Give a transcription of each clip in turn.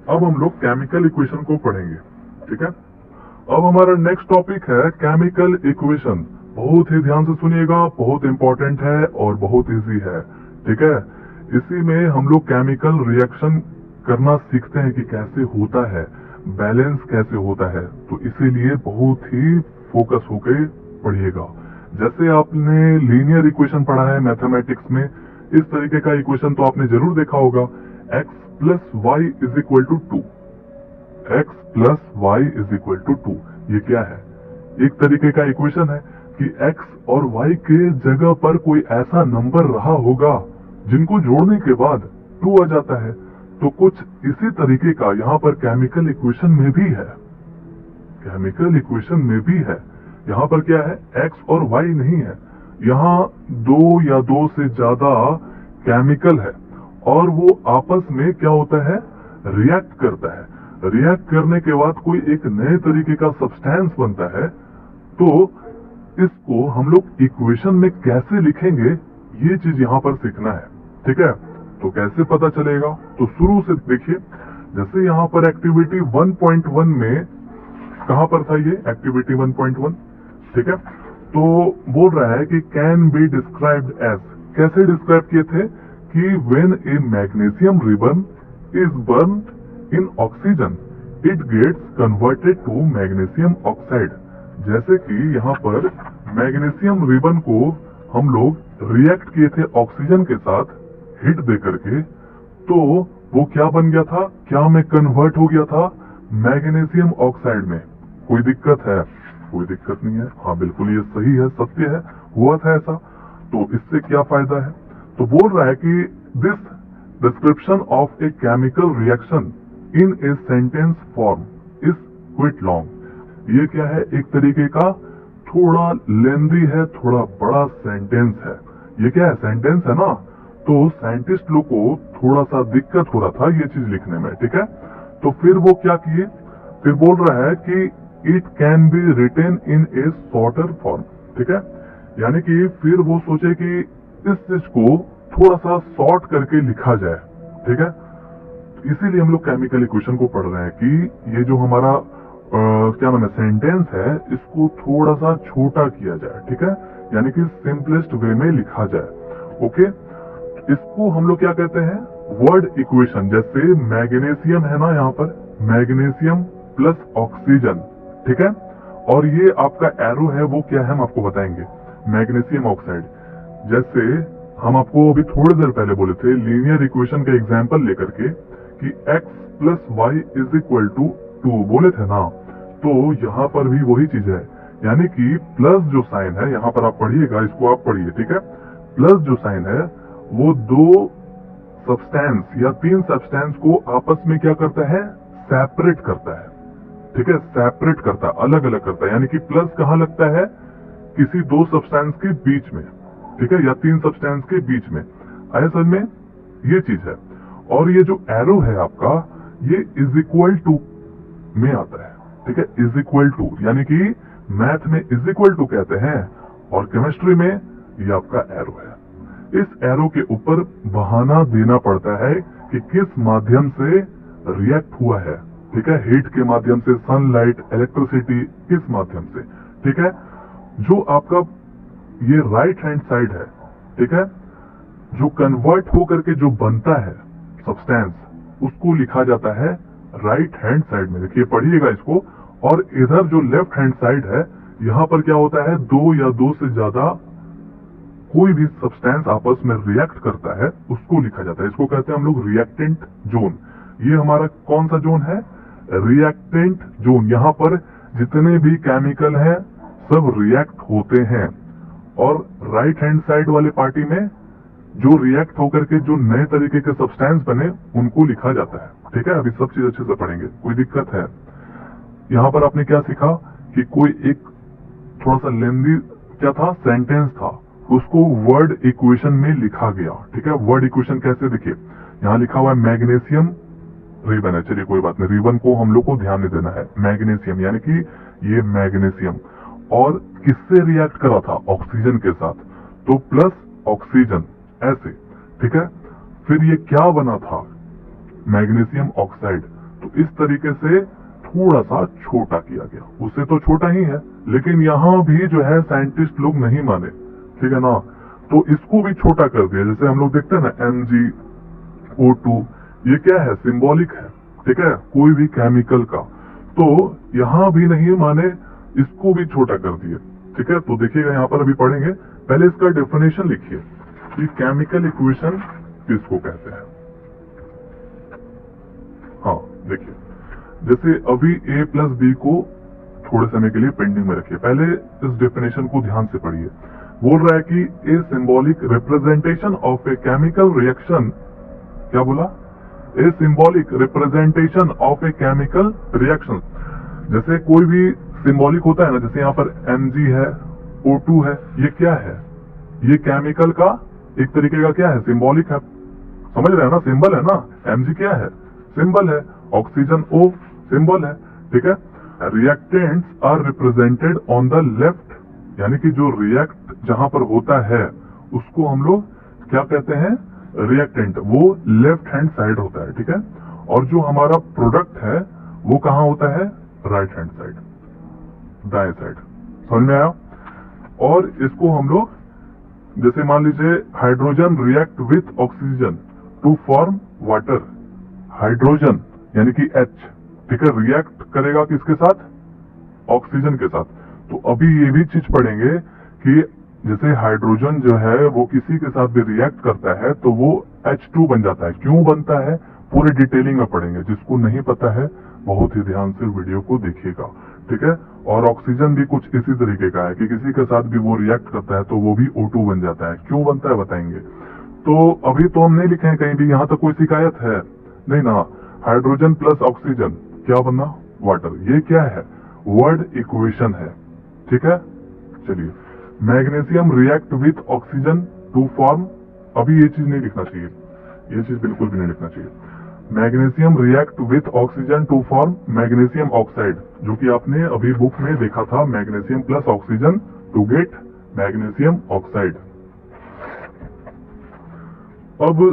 अब हम लोग केमिकल इक्वेशन को पढ़ेंगे, ठीक है। अब हमारा नेक्स्ट टॉपिक है केमिकल इक्वेशन। बहुत ही ध्यान से सुनिएगा, बहुत इंपॉर्टेंट है और बहुत इजी है, ठीक है। इसी में हम लोग केमिकल रिएक्शन करना सीखते हैं कि कैसे होता है, बैलेंस कैसे होता है, तो इसीलिए बहुत ही फोकस होके पढ़िएगा। जैसे आपने लीनियर इक्वेशन पढ़ा है मैथमेटिक्स में, इस तरीके का इक्वेशन तो आपने जरूर देखा होगा, x plus Y is equal to 2। x plus Y is equal to 2, ये क्या है? एक तरीके का इक्वेशन है कि x और y के जगह पर कोई ऐसा नंबर रहा होगा जिनको जोड़ने के बाद 2 आ जाता है। तो कुछ इसी तरीके का यहाँ पर केमिकल इक्वेशन में भी है, केमिकल इक्वेशन में भी है। यहाँ पर क्या है, x और y नहीं है, यहाँ 2 या 2 से ज्यादा केमिकल है और वो आपस में क्या होता है, रिएक्ट करता है। रिएक्ट करने के बाद कोई एक नए तरीके का सब्सटेंस बनता है। तो इसको हम लोग इक्वेशन में कैसे लिखेंगे, ये चीज यहाँ पर सीखना है, ठीक है। तो कैसे पता चलेगा, तो शुरू से देखिए। जैसे यहाँ पर एक्टिविटी 1.1 में कहाँ पर था ये एक्टिविटी 1.1, ठीक है। तो बोल रहा है कि कैन बी डिस्क्राइब्ड एज, कैसे डिस्क्राइब किए थे कि when a magnesium ribbon is burned in oxygen it gets converted to magnesium oxide. जैसे कि यहाँ पर मैग्नीशियम रिबन को हम लोग रिएक्ट किए थे ऑक्सीजन के साथ हीट दे करके, तो वो क्या बन गया था, क्या में कन्वर्ट हो गया था मैग्नीशियम ऑक्साइड में। कोई दिक्कत है? कोई दिक्कत नहीं है, हाँ बिल्कुल ये सही है, सत्य है, हुआ था ऐसा। तो इससे क्या फायदा है, तो बोल रहा है कि this description of A chemical reaction in a sentence form is quit long. ये क्या है, एक तरीके का थोड़ा लेंदी है, थोड़ा बड़ा सेंटेंस है। ये क्या है, सेंटेंस है ना, तो साइंटिस्ट लोग को थोड़ा सा दिक्कत हो रहा था ये चीज लिखने में, ठीक है। तो फिर वो क्या किए, फिर बोल रहा है कि it can be written in a shorter form, ठीक है। यानी कि फिर वो सोचे कि इस चीज को थोड़ा सा शॉर्ट करके लिखा जाए, ठीक है। इसीलिए हम लोग केमिकल इक्वेशन को पढ़ रहे हैं कि ये जो हमारा क्या नाम है सेंटेंस है, इसको थोड़ा सा छोटा किया जाए, ठीक है, यानी कि सिंपलेस्ट वे में लिखा जाए। ओके, इसको हम लोग क्या कहते हैं, वर्ड इक्वेशन। जैसे मैग्नीशियम है ना, यहाँ पर मैग्नीशियम प्लस ऑक्सीजन, ठीक है, और ये आपका एरो है वो क्या है हम आपको बताएंगे, मैग्नीशियम ऑक्साइड। जैसे हम आपको अभी थोड़ी देर पहले बोले थे लीनियर इक्वेशन का एग्जांपल लेकर के कि x plus Y is equal to 2 बोले थे ना, तो यहाँ पर भी वही चीज है, यानी कि प्लस जो साइन है यहाँ पर आप पढ़िएगा, इसको आप पढ़िए, ठीक है। प्लस जो साइन है वो 2 सब्सटेंस या 3 सब्सटेंस को आपस में क्या करता है, सेपरेट करता है, ठीक है, सेपरेट करता है, अलग अलग करता है। यानी कि प्लस कहाँ लगता है, किसी 2 सब्सटेंस के बीच में, ठीक है, या 3 सब्सटेंस के बीच में, असल में ये चीज है। और ये जो एरो है आपका, ये इज इक्वल टू में आता है, ठीक है, इज इक्वल टू, यानी कि मैथ में इज इक्वल टू कहते हैं और केमिस्ट्री में ये आपका एरो है। इस एरो के ऊपर बहाना देना पड़ता है कि किस माध्यम से रिएक्ट हुआ है, ठीक है, हीट के माध्यम से, सनलाइट, इलेक्ट्रिसिटी, किस माध्यम से, ठीक है। जो आपका ये राइट हैंड साइड है, ठीक है, जो कन्वर्ट होकर के जो बनता है सब्सटेंस, उसको लिखा जाता है राइट हैंड साइड में। देखिए पढ़िएगा इसको। और इधर जो लेफ्ट हैंड साइड है, यहाँ पर क्या होता है, 2 या 2 से ज्यादा कोई भी सब्सटेंस आपस में रिएक्ट करता है, उसको लिखा जाता है। इसको कहते हैं हम लोग रिएक्टेंट जोन। ये हमारा कौन सा जोन है, रिएक्टेंट जोन। यहाँ पर जितने भी केमिकल हैं सब रिएक्ट होते हैं, और राइट हैंड साइड वाले पार्टी में जो रिएक्ट होकर के जो नए तरीके के सब्सटेंस बने उनको लिखा जाता है, ठीक है। अभी सब चीज अच्छे से पढ़ेंगे, कोई दिक्कत है। यहाँ पर आपने क्या सीखा कि कोई एक थोड़ा सा लेंदी क्या था, सेंटेंस था, उसको वर्ड इक्वेशन में लिखा गया, ठीक है। वर्ड इक्वेशन कैसे, देखिए यहाँ लिखा हुआ है मैग्नीशियम रिबन है, चलिए कोई बात नहीं, रिबन को हम लोग को ध्यान नहीं देना है, मैग्नीशियम यानी कि ये मैग्नीशियम, और किससे रिएक्ट करा था, ऑक्सीजन के साथ, तो प्लस ऑक्सीजन ऐसे, ठीक है। फिर ये क्या बना था, मैग्नीशियम ऑक्साइड, तो तो इस तरीके से थोड़ा सा छोटा किया गया, उससे तो छोटा ही है, लेकिन यहाँ भी जो है साइंटिस्ट लोग नहीं माने, ठीक है ना, तो इसको भी छोटा कर दिया। जैसे हम लोग देखते हैं ना MgO2, ये क्या है, सिंबॉलिक है, ठीक है, कोई भी केमिकल का, तो यहाँ भी नहीं माने, इसको भी छोटा कर दिए, ठीक है। तो देखिएगा यहाँ पर अभी पढ़ेंगे, पहले इसका डेफिनेशन लिखिए कि केमिकल इक्वेशन किसको कहते हैं। हाँ देखिए, जैसे अभी A प्लस बी को थोड़े समय के लिए पेंडिंग में रखिए, पहले इस डेफिनेशन को ध्यान से पढ़िए। बोल रहा है कि a symbolic representation of A chemical reaction, क्या बोला, a symbolic representation of A chemical reaction. जैसे कोई भी सिंबॉलिक होता है ना, जैसे यहाँ पर Mg है, O2 है, ये क्या है, ये केमिकल का एक तरीके का क्या है, सिंबॉलिक है, समझ रहे हैं ना, सिंबल है ना, Mg क्या है, सिंबल है, ऑक्सीजन O सिंबल है, ठीक है। Reactants are represented on the left, यानी कि जो रिएक्ट जहां पर होता है उसको हम लोग क्या कहते हैं, रिएक्टेंट, वो लेफ्ट हैंड साइड होता है, ठीक है। और जो हमारा प्रोडक्ट है वो कहाँ होता है, राइट हैंड साइड, दाएं साइड, समझ में आया। और इसको हम लोग जैसे मान लीजिए hydrogen react with oxygen to form water, hydrogen यानी कि H, ठीक है, रिएक्ट करेगा किसके साथ, ऑक्सीजन के साथ। तो अभी ये भी चीज पढ़ेंगे कि जैसे हाइड्रोजन जो है वो किसी के साथ भी रिएक्ट करता है तो वो H2 बन जाता है, क्यों बनता है पूरे डिटेलिंग में पढ़ेंगे, जिसको नहीं पता है बहुत ही ध्यान से वीडियो को देखिएगा, ठीक है। और ऑक्सीजन भी कुछ इसी तरीके का है कि किसी के साथ भी वो रिएक्ट करता है तो वो भी O2 बन जाता है, क्यों बनता है बताएंगे। तो अभी तो हम नहीं लिखे हैं कहीं भी, यहाँ तक कोई शिकायत है नहीं ना। हाइड्रोजन प्लस ऑक्सीजन क्या बनना, वाटर, ये क्या है, वर्ड इक्वेशन है, ठीक है। चलिए, magnesium react with oxygen to form, अभी ये चीज नहीं लिखना चाहिए, ये चीज बिल्कुल भी नहीं लिखना चाहिए। Magnesium react with oxygen to form magnesium oxide, जो कि आपने अभी बुक में देखा था, magnesium plus oxygen to get magnesium oxide. अब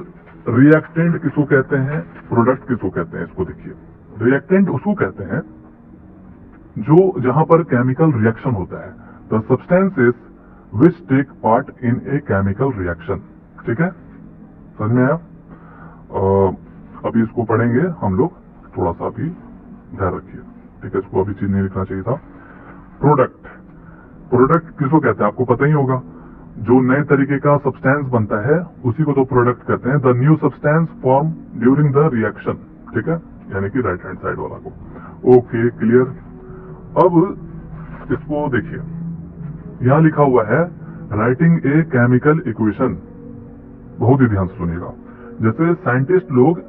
रिएक्टेंट किसको कहते हैं, प्रोडक्ट किसको कहते हैं, इसको देखिए। रिएक्टेंट उसको कहते हैं जो जहां पर केमिकल रिएक्शन होता है, the substances which take part in a chemical reaction, ठीक है, समझ में आया। अभी इसको पढ़ेंगे हम लोग, थोड़ा सा भी ध्यान रखिए, ठीक है, इसको अभी चीज नहीं लिखना चाहिए था। प्रोडक्ट, प्रोडक्ट किसको कहते हैं आपको पता ही होगा, जो नए तरीके का सब्सटेंस बनता है उसी को तो प्रोडक्ट कहते हैं। The new substance form during the reaction, ठीक है, यानी कि राइट हैंड साइड वाला को। Okay, clear. अब इसको देखिए, यहां लिखा हुआ है राइटिंग ए केमिकल इक्वेशन, बहुत ही ध्यान से सुनिएगा। जैसे साइंटिस्ट लोग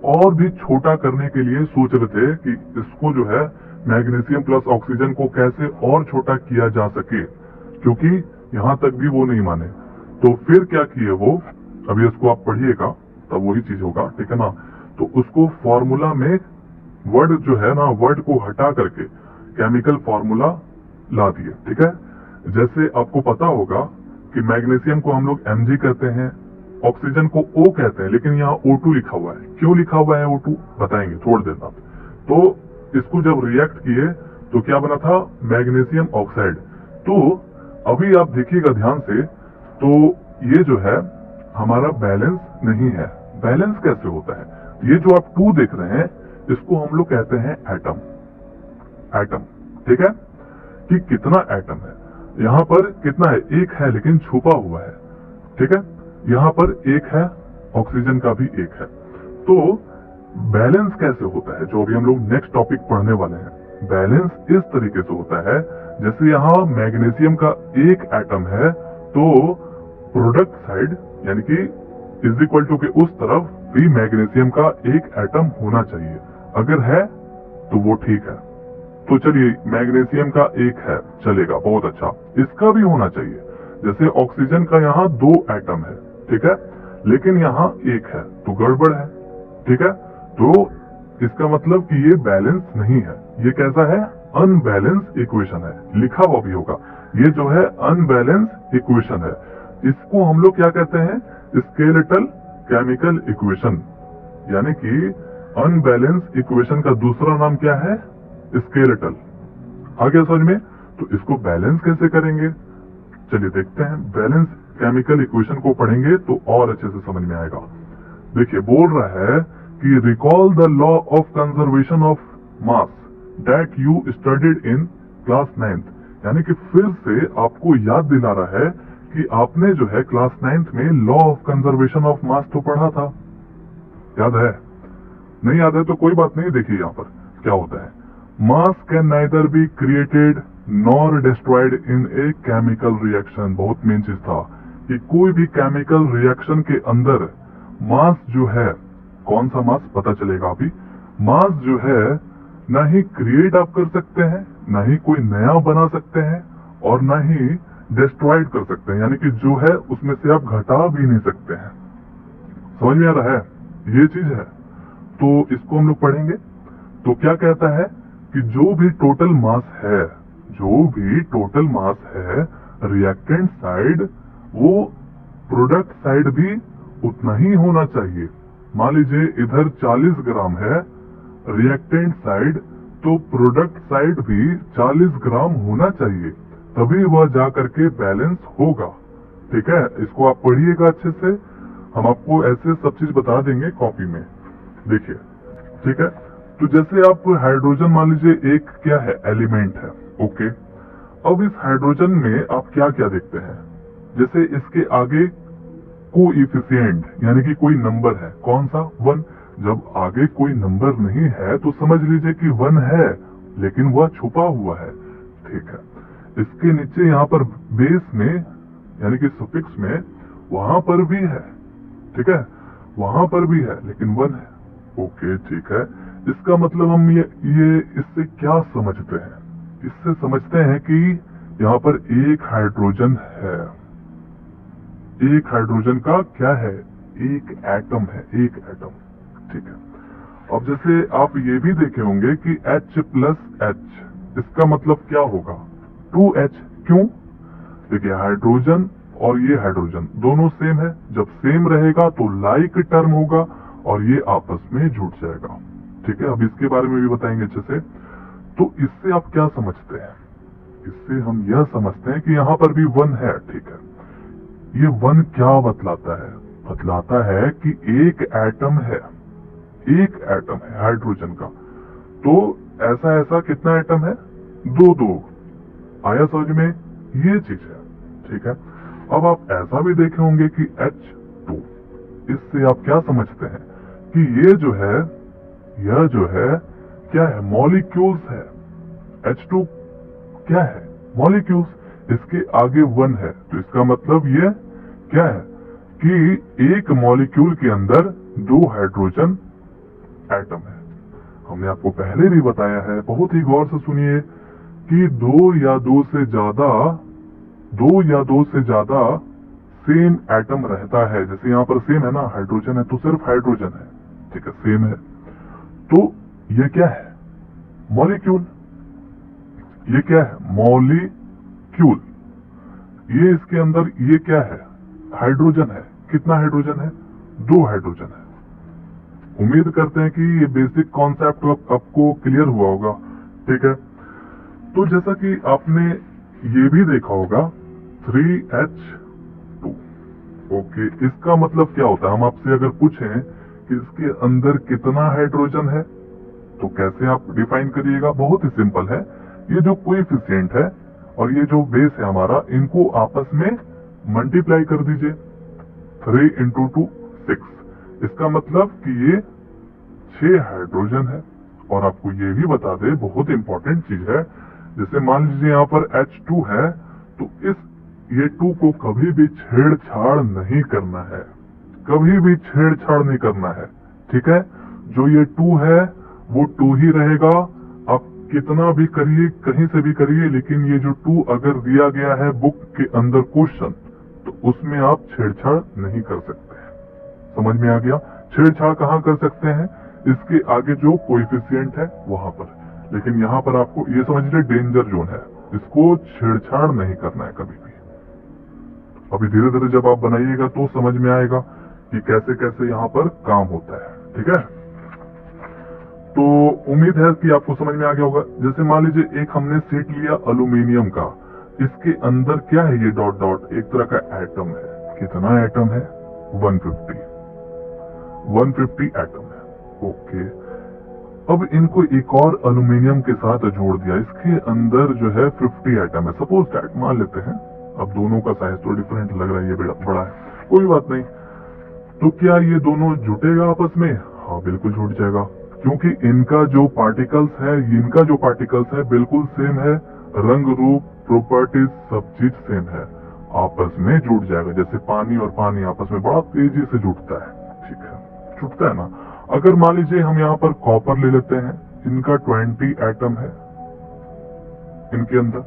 और भी छोटा करने के लिए सोच रहे थे कि इसको जो है मैग्नीशियम प्लस ऑक्सीजन को कैसे और छोटा किया जा सके, क्योंकि यहां तक भी वो नहीं माने, तो फिर क्या किए वो, अभी इसको आप पढ़िएगा तब वही चीज होगा, ठीक है ना। तो उसको फॉर्मूला में वर्ड जो है ना, वर्ड को हटा करके केमिकल फॉर्मूला ला दिए, ठीक है। जैसे आपको पता होगा कि मैग्नीशियम को हम लोग Mg कहते हैं, ऑक्सीजन को O कहते हैं, लेकिन यहाँ O2 लिखा हुआ है, क्यों लिखा हुआ है O2 बताएंगे, छोड़ देना। तो इसको जब रिएक्ट किए तो क्या बना था, मैग्नीशियम ऑक्साइड। तो अभी आप देखिएगा ध्यान से, तो ये जो है हमारा बैलेंस नहीं है। बैलेंस कैसे होता है, ये जो आप 2 देख रहे हैं इसको हम लोग कहते हैं एटम, एटम, ठीक है, कि कितना एटम है, यहाँ पर कितना है, 1 है लेकिन छुपा हुआ है, ठीक है, यहाँ पर 1 है, ऑक्सीजन का भी 1 है। तो बैलेंस कैसे होता है, जो अभी हम लोग नेक्स्ट टॉपिक पढ़ने वाले हैं। बैलेंस इस तरीके से होता है, जैसे यहाँ मैग्नीशियम का 1 एटम है तो प्रोडक्ट साइड यानी कि इज इक्वल टू के उस तरफ भी मैग्नीशियम का 1 एटम होना चाहिए, अगर है तो वो ठीक है। तो चलिए, मैग्नीशियम का 1 है, चलेगा, बहुत अच्छा, इसका भी होना चाहिए। जैसे ऑक्सीजन का यहाँ 2 एटम है, ठीक है, लेकिन यहाँ 1 है तो गड़बड़ है, ठीक है। तो इसका मतलब कि ये बैलेंस नहीं है, ये कैसा है, अनबैलेंस इक्वेशन है, लिखा हुआ भी होगा, ये जो है अनबैलेंस इक्वेशन है। इसको हम लोग क्या कहते हैं, स्केलेटल केमिकल इक्वेशन, यानी कि अनबैलेंस इक्वेशन का दूसरा नाम क्या है? स्केलेटल। आ गया समझ में? तो इसको बैलेंस कैसे करेंगे, चलिए देखते हैं। बैलेंस केमिकल इक्वेशन को पढ़ेंगे तो और अच्छे से समझ में आएगा। देखिए बोल रहा है कि recall the law of conservation of mass that you studied in class 9th, यानी कि फिर से आपको याद दिला रहा है कि आपने जो है क्लास 9th में law of conservation of mass तो पढ़ा था। याद है? नहीं याद है तो कोई बात नहीं, देखिए यहाँ पर क्या होता है। मास can neither be created nor destroyed in a chemical reaction. बहुत मेन चीज था कि कोई भी केमिकल रिएक्शन के अंदर मास जो है, कौन सा मास पता चलेगा अभी, मास जो है ना ही क्रिएट आप कर सकते हैं, ना ही कोई नया बना सकते हैं, और ना ही डिस्ट्रॉयड कर सकते हैं, यानी कि जो है उसमें से आप घटा भी नहीं सकते हैं। समझ में आ रहा है? ये चीज है। तो इसको हम लोग पढ़ेंगे। तो क्या कहता है कि जो भी टोटल मास है, जो भी टोटल मास है रिएक्टेंट साइड, वो प्रोडक्ट साइड भी उतना ही होना चाहिए। मान लीजिए इधर 40 ग्राम है रिएक्टेंट साइड, तो प्रोडक्ट साइड भी 40 ग्राम होना चाहिए, तभी वह जाकर के बैलेंस होगा। ठीक है, इसको आप पढ़िएगा अच्छे से, हम आपको ऐसे सब चीज बता देंगे कॉपी में। देखिए, ठीक है। तो जैसे आप हाइड्रोजन मान लीजिए एक क्या है, एलिमेंट है, ओके। अब इस हाइड्रोजन में आप क्या क्या देखते हैं, जैसे इसके आगे कोएफिशिएंट यानी कि कोई नंबर है, कौन सा? 1। जब आगे कोई नंबर नहीं है तो समझ लीजिए कि 1 है, लेकिन वह छुपा हुआ है। ठीक है। इसके नीचे यहाँ पर बेस में यानी कि सफिक्स में वहां पर भी है, ठीक है, वहां पर भी है, लेकिन 1 है। ओके, ठीक है। इसका मतलब हम ये इससे क्या समझते हैं? इससे समझते हैं कि यहाँ पर एक हाइड्रोजन है। एक हाइड्रोजन का क्या है? एक एटम है, एक एटम। ठीक है। अब जैसे आप ये भी देखे होंगे कि H+H, इसका मतलब क्या होगा? 2H। क्यों? देखिए, हाइड्रोजन और ये हाइड्रोजन दोनों सेम है। जब सेम रहेगा तो लाइक टर्म होगा और ये आपस में जुड़ जाएगा। ठीक है। अब इसके बारे में भी बताएंगे अच्छे से। तो इससे आप क्या समझते हैं? इससे हम यह समझते हैं कि यहाँ पर भी 1 है। ठीक है। ये 1 क्या बतलाता है? बतलाता है कि एक एटम है, एक एटम है हाइड्रोजन का। तो ऐसा कितना एटम है? 2 आया समझ में? ये चीज है। ठीक है। अब आप ऐसा भी देखे होंगे कि H2, इससे आप क्या समझते हैं कि ये जो है, यह जो है क्या है? मॉलिक्यूल्स है। H2 क्या है? मॉलिक्यूल्स। इसके आगे 1 है, तो इसका मतलब ये क्या है कि एक मॉलिक्यूल के अंदर 2 हाइड्रोजन एटम है। हमने आपको पहले भी बताया है, बहुत ही गौर से सुनिए, कि 2 या 2 से ज्यादा सेम एटम रहता है। जैसे यहाँ पर सेम है ना, हाइड्रोजन है तो सिर्फ हाइड्रोजन है। ठीक है, सेम है। तो ये क्या है? मॉलिक्यूल। ये क्या है? मॉलिक्यूल। ये इसके अंदर ये क्या है? हाइड्रोजन है। कितना हाइड्रोजन है? 2 हाइड्रोजन है। उम्मीद करते हैं कि ये बेसिक कॉन्सेप्ट आपको क्लियर हुआ होगा। ठीक है। तो जैसा कि आपने ये भी देखा होगा 3H2। ओके, इसका मतलब क्या होता है? हम आपसे अगर पूछें कि इसके अंदर कितना हाइड्रोजन है, तो कैसे आप डिफाइन करिएगा? बहुत ही सिंपल है। ये जो कोएफिशिएंट है और ये जो बेस है हमारा, इनको आपस में मल्टीप्लाई कर दीजिए। 3 × 2 6। इसका मतलब कि ये 6 हाइड्रोजन है। और आपको ये भी बता दे, बहुत इंपॉर्टेंट चीज है, जैसे मान लीजिए यहाँ पर H2 है, तो ये 2 को कभी भी छेड़छाड़ नहीं करना है, कभी भी छेड़छाड़ नहीं करना है। ठीक है। जो ये 2 है वो 2 ही रहेगा। आप कितना भी करिए, कहीं से भी करिए, लेकिन ये जो 2 अगर दिया गया है बुक के अंदर क्वेश्चन, तो उसमें आप छेड़छाड़ नहीं कर सकते हैं। समझ में आ गया? छेड़छाड़ कहाँ कर सकते हैं? इसके आगे जो कोएफिशिएंट है वहां पर। लेकिन यहाँ पर आपको ये समझ लीजिए डेंजर जोन है, इसको छेड़छाड़ नहीं करना है कभी भी। अभी धीरे धीरे जब आप बनाइएगा तो समझ में आएगा कि कैसे कैसे यहाँ पर काम होता है। ठीक है। तो उम्मीद है कि आपको समझ में आ गया होगा। जैसे मान लीजिए एक हमने सेट लिया एल्यूमिनियम का, इसके अंदर क्या है, ये डॉट डॉट एक तरह का एटम है। कितना एटम है? 150 एटम है। ओके, अब इनको एक और एल्यूमिनियम के साथ जोड़ दिया, इसके अंदर जो है 50 एटम है, सपोज दैट मान लेते हैं। अब दोनों का साइज तो डिफरेंट लग रहा है, ये बड़ा है, कोई बात नहीं। तो क्या ये दोनों जुटेगा आपस में? हाँ बिल्कुल जुट जाएगा, क्योंकि इनका जो पार्टिकल्स है बिल्कुल सेम है, रंग रूप प्रॉपर्टीज सब चीज सेम है, आपस में जुट जाएगा। जैसे पानी और पानी आपस में बड़ा तेजी से जुटता है, ठीक है, जुटता है ना। अगर मान लीजिए हम यहाँ पर कॉपर ले लेते हैं, इनका 20 एटम है इनके अंदर,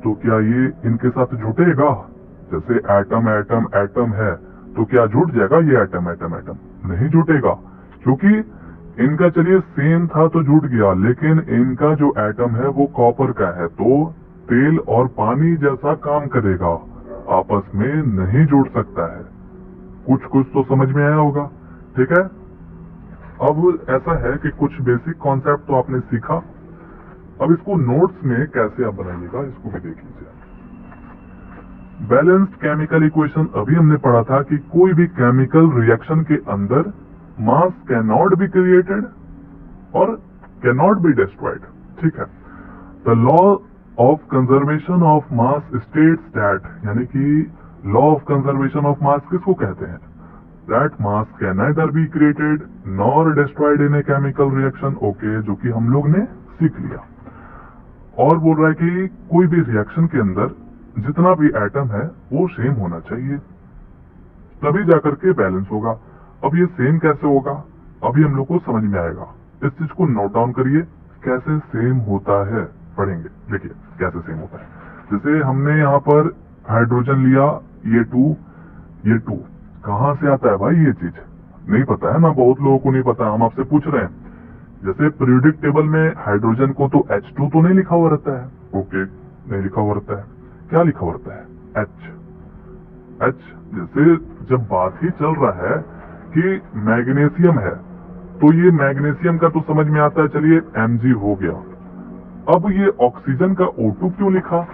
तो क्या ये इनके साथ जुटेगा? जैसे एटम एटम एटम है, तो क्या जुट जाएगा ये एटम एटम एटम? नहीं जुटेगा, क्योंकि इनका चलिए सेम था तो जुट गया, लेकिन इनका जो एटम है वो कॉपर का है, तो तेल और पानी जैसा काम करेगा, आपस में नहीं जुड़ सकता है। कुछ तो समझ में आया होगा, ठीक है। अब ऐसा है कि कुछ बेसिक कॉन्सेप्ट तो आपने सीखा, अब इसको नोट्स में कैसे आप बनाइएगा इसको भी देख लीजिए। बैलेंस्ड केमिकल इक्वेशन अभी हमने पढ़ा था कि कोई भी केमिकल रिएक्शन के अंदर मास कैन नॉट बी क्रिएटेड और कैन नॉट बी डिस्ट्रॉयड, ठीक है। The law of conservation of mass states that, यानी कि law of conservation of mass किसको कहते हैं? That mass can neither be created nor destroyed in a chemical reaction, okay, जो कि हम लोग ने सीख लिया। और बोल रहा है कि कोई भी रिएक्शन के अंदर जितना भी एटम है वो सेम होना चाहिए, तभी जाकर के बैलेंस होगा। अब ये सेम कैसे होगा, अभी हम लोग को समझ में आएगा। इस चीज को नोट डाउन करिए, कैसे सेम होता है पढ़ेंगे। देखिए कैसे सेम होता है। जैसे हमने यहाँ पर हाइड्रोजन लिया, ये टू कहाँ से आता है भाई? ये चीज नहीं पता है ना, बहुत लोगों को नहीं पता, हम आपसे पूछ रहे हैं। जैसे पीरियोडिक टेबल में हाइड्रोजन को तो H2 तो नहीं लिखा हुआ रहता है, ओके, नहीं लिखा हुआ रहता है, क्या लिखा हुआ रहता है? H। जैसे जब बात ही चल रहा है कि मैग्नीशियम है, तो ये मैग्नीशियम का तो समझ में आता है, चलिए Mg हो गया। अब ये ऑक्सीजन का O2 क्यों लिखा?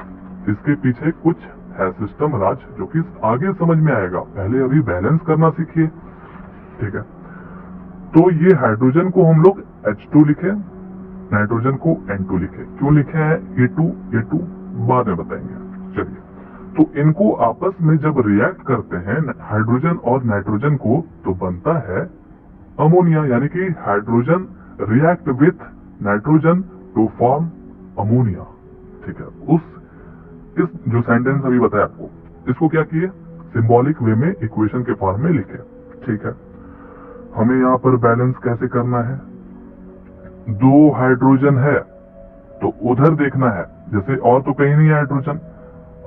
इसके पीछे कुछ है सिस्टम राज, जो कि आगे समझ में आएगा, पहले अभी बैलेंस करना सीखिए, ठीक है। तो ये हाइड्रोजन को हम लोग H2 लिखे, नाइट्रोजन को N2 लिखे, क्यों लिखे हैं ये टू बाद में बताएंगे। चलिए, तो इनको आपस में जब रिएक्ट करते हैं हाइड्रोजन और नाइट्रोजन को, तो बनता है अमोनिया, यानी कि hydrogen react with nitrogen to form ammonia, ठीक है। इस जो सेंटेंस अभी बताया आपको, इसको क्या किए? सिंबॉलिक वे में इक्वेशन के फॉर्म में लिखे, ठीक है। हमें यहाँ पर बैलेंस कैसे करना है? 2 हाइड्रोजन है तो उधर देखना है, जैसे और तो कहीं नहीं है हाइड्रोजन।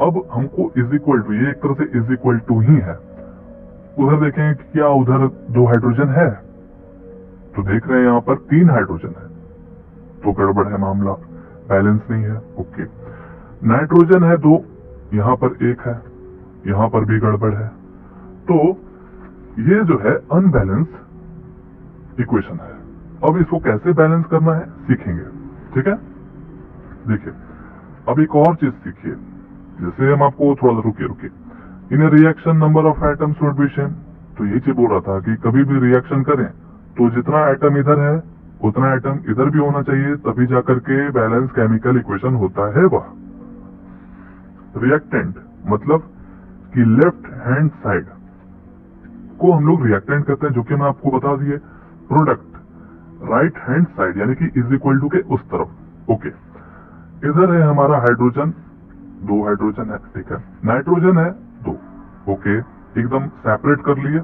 अब हमको इज इक्वल टू, ये एक तरह से इज इक्वल टू ही है, उधर देखेंगे कि क्या उधर 2 हाइड्रोजन है, तो देख रहे हैं यहाँ पर 3 हाइड्रोजन है, तो गड़बड़ है मामला, बैलेंस नहीं है, ओके। नाइट्रोजन है 2, यहाँ पर 1 है, यहाँ पर भी गड़बड़ है, तो ये जो है अनबैलेंस इक्वेशन है। अब इसको कैसे बैलेंस करना है सीखेंगे, ठीक है। देखिए अब एक और चीज सीखिए, जैसे हम आपको थोड़ा रुकिए, in reaction number of atom should be same. तो यही चीज बोल रहा था कि कभी भी रिएक्शन करें तो जितना एटम इधर है उतना एटम इधर भी होना चाहिए, तभी जाकर के बैलेंस केमिकल इक्वेशन होता है। वह रिएक्टेंट मतलब कि लेफ्ट हैंड साइड को हम लोग रिएक्टेंट कहते हैं, जो कि मैं आपको बता दिए। प्रोडक्ट राइट हैंड साइड यानी कि इज इक्वल टू के उस तरफ, ओके। इधर है हमारा हाइड्रोजन, 2 हाइड्रोजन है, ठीक है। नाइट्रोजन है 2, ओके, एकदम सेपरेट कर लिए।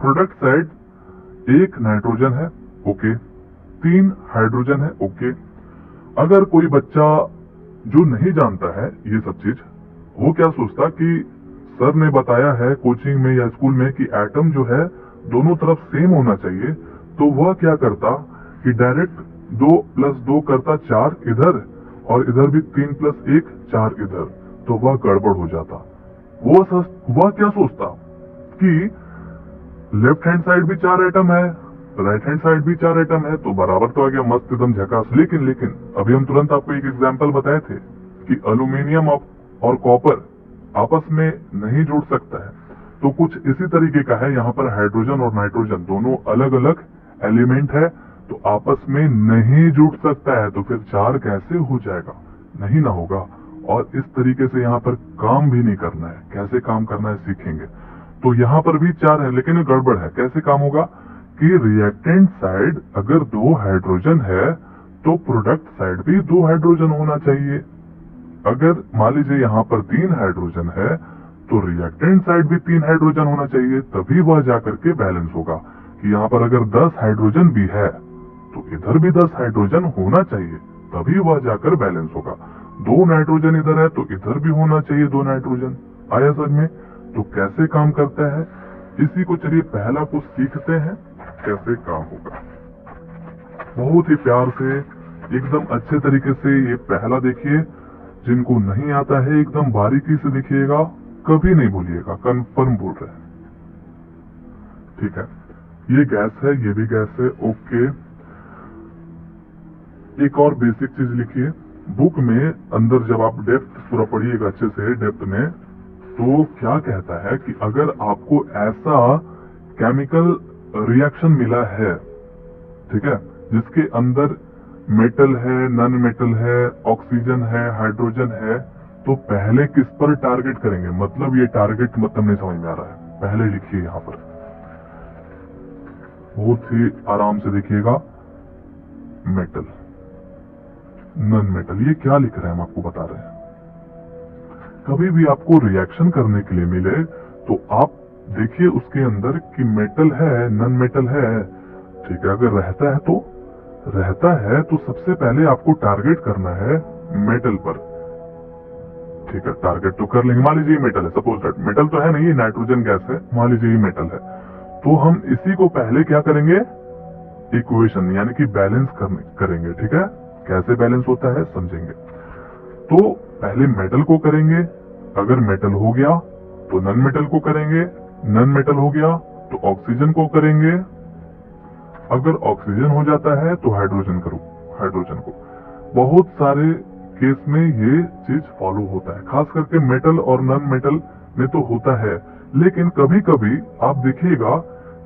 प्रोडक्ट साइड 1 नाइट्रोजन है, ओके, 3 हाइड्रोजन है, ओके। अगर कोई बच्चा जो नहीं जानता है ये सब चीज, वो क्या सोचता कि सर ने बताया है कोचिंग में या स्कूल में कि एटम जो है दोनों तरफ सेम होना चाहिए, तो वह क्या करता कि डायरेक्ट 2 + 2 करता 4 इधर, और इधर भी 3 + 1 4 इधर, तो वह गड़बड़ हो जाता। वह क्या सोचता कि लेफ्ट हैंड साइड भी 4 एटम है राइट हैंड साइड भी 4 एटम है, तो बराबर तो आ गया, मस्त एकदम झकास। लेकिन अभी हम तुरंत आपको एक एग्जांपल बताए थे कि एल्यूमिनियम और कॉपर आपस में नहीं जुड़ सकता है, तो कुछ इसी तरीके का है। यहाँ पर हाइड्रोजन और नाइट्रोजन दोनों अलग अलग एलिमेंट है, तो आपस में नहीं जुड़ सकता है, तो फिर 4 कैसे हो जाएगा? नहीं ना होगा। और इस तरीके से यहाँ पर काम भी नहीं करना है, कैसे काम करना है सीखेंगे। तो यहाँ पर भी 4 है, लेकिन गड़बड़ है। कैसे काम होगा कि रिएक्टेंट साइड अगर 2 हाइड्रोजन है तो प्रोडक्ट साइड भी 2 हाइड्रोजन होना चाहिए। अगर मान लीजिए यहाँ पर 3 हाइड्रोजन है तो रिएक्टेंट साइड भी 3 हाइड्रोजन होना चाहिए, तभी वह जाकर के बैलेंस होगा। कि यहाँ पर अगर 10 हाइड्रोजन भी है तो इधर भी 10 हाइड्रोजन होना चाहिए, तभी वह जाकर बैलेंस होगा। 2 नाइट्रोजन इधर है तो इधर भी होना चाहिए 2 नाइट्रोजन। आया समझ में? तो कैसे काम करता है इसी को चलिए पहला कुछ सीखते हैं, कैसे काम होगा। बहुत ही प्यार से एकदम अच्छे तरीके से ये पहला देखिए। जिनको नहीं आता है एकदम बारीकी से देखिएगा, कभी नहीं भूलिएगा, कंफर्म बोल रहे हैं। ठीक है, ये गैस है, ये भी गैस है, ओके। एक और बेसिक चीज लिखिए बुक में अंदर, जब आप डेप्थ पूरा पढ़िएगा अच्छे से डेप्थ में, तो क्या कहता है कि अगर आपको ऐसा केमिकल रिएक्शन मिला है, ठीक है, जिसके अंदर मेटल है, नॉन मेटल है, ऑक्सीजन है, हाइड्रोजन है, तो पहले किस पर टारगेट करेंगे? मतलब ये टारगेट मतलब नहीं समझ में आ रहा है, पहले लिखिए यहाँ पर, बहुत ही आराम से देखिएगा। मेटल, नॉन मेटल, ये क्या लिख रहे हैं हम आपको बता रहे हैं। कभी भी आपको रिएक्शन करने के लिए मिले तो आप देखिए उसके अंदर कि मेटल है, नॉन मेटल है, ठीक है। अगर रहता है तो सबसे पहले आपको टारगेट करना है मेटल पर, ठीक है। टारगेट तो कर लेंगे, मान लीजिए मेटल है, सपोज दैट मेटल तो है नहीं, नाइट्रोजन गैस है, मान लीजिए ये मेटल है, तो हम इसी को पहले क्या करेंगे? इक्वेशन यानी कि बैलेंस करेंगे, ठीक है। कैसे बैलेंस होता है समझेंगे। तो पहले मेटल को करेंगे, अगर मेटल हो गया तो नॉन मेटल को करेंगे, नॉन मेटल हो गया तो ऑक्सीजन को करेंगे, अगर ऑक्सीजन हो जाता है तो हाइड्रोजन को। बहुत सारे केस में ये चीज फॉलो होता है, खास करके मेटल और नॉन मेटल में तो होता है। लेकिन कभी कभी आप देखिएगा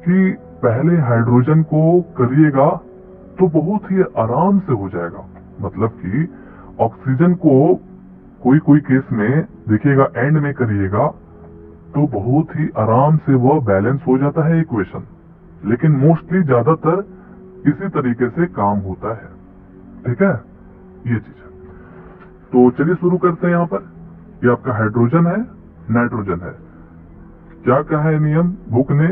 कि पहले हाइड्रोजन को करिएगा तो बहुत ही आराम से हो जाएगा। मतलब कि ऑक्सीजन को कोई केस में देखिएगा एंड में करिएगा तो बहुत ही आराम से वह बैलेंस हो जाता है इक्वेशन। लेकिन मोस्टली ज्यादातर इसी तरीके से काम होता है, ठीक है। ये चीज है। तो चलिए शुरू करते हैं। यहाँ पर ये आपका हाइड्रोजन है, नाइट्रोजन है। क्या कहा है नियम? बुक ने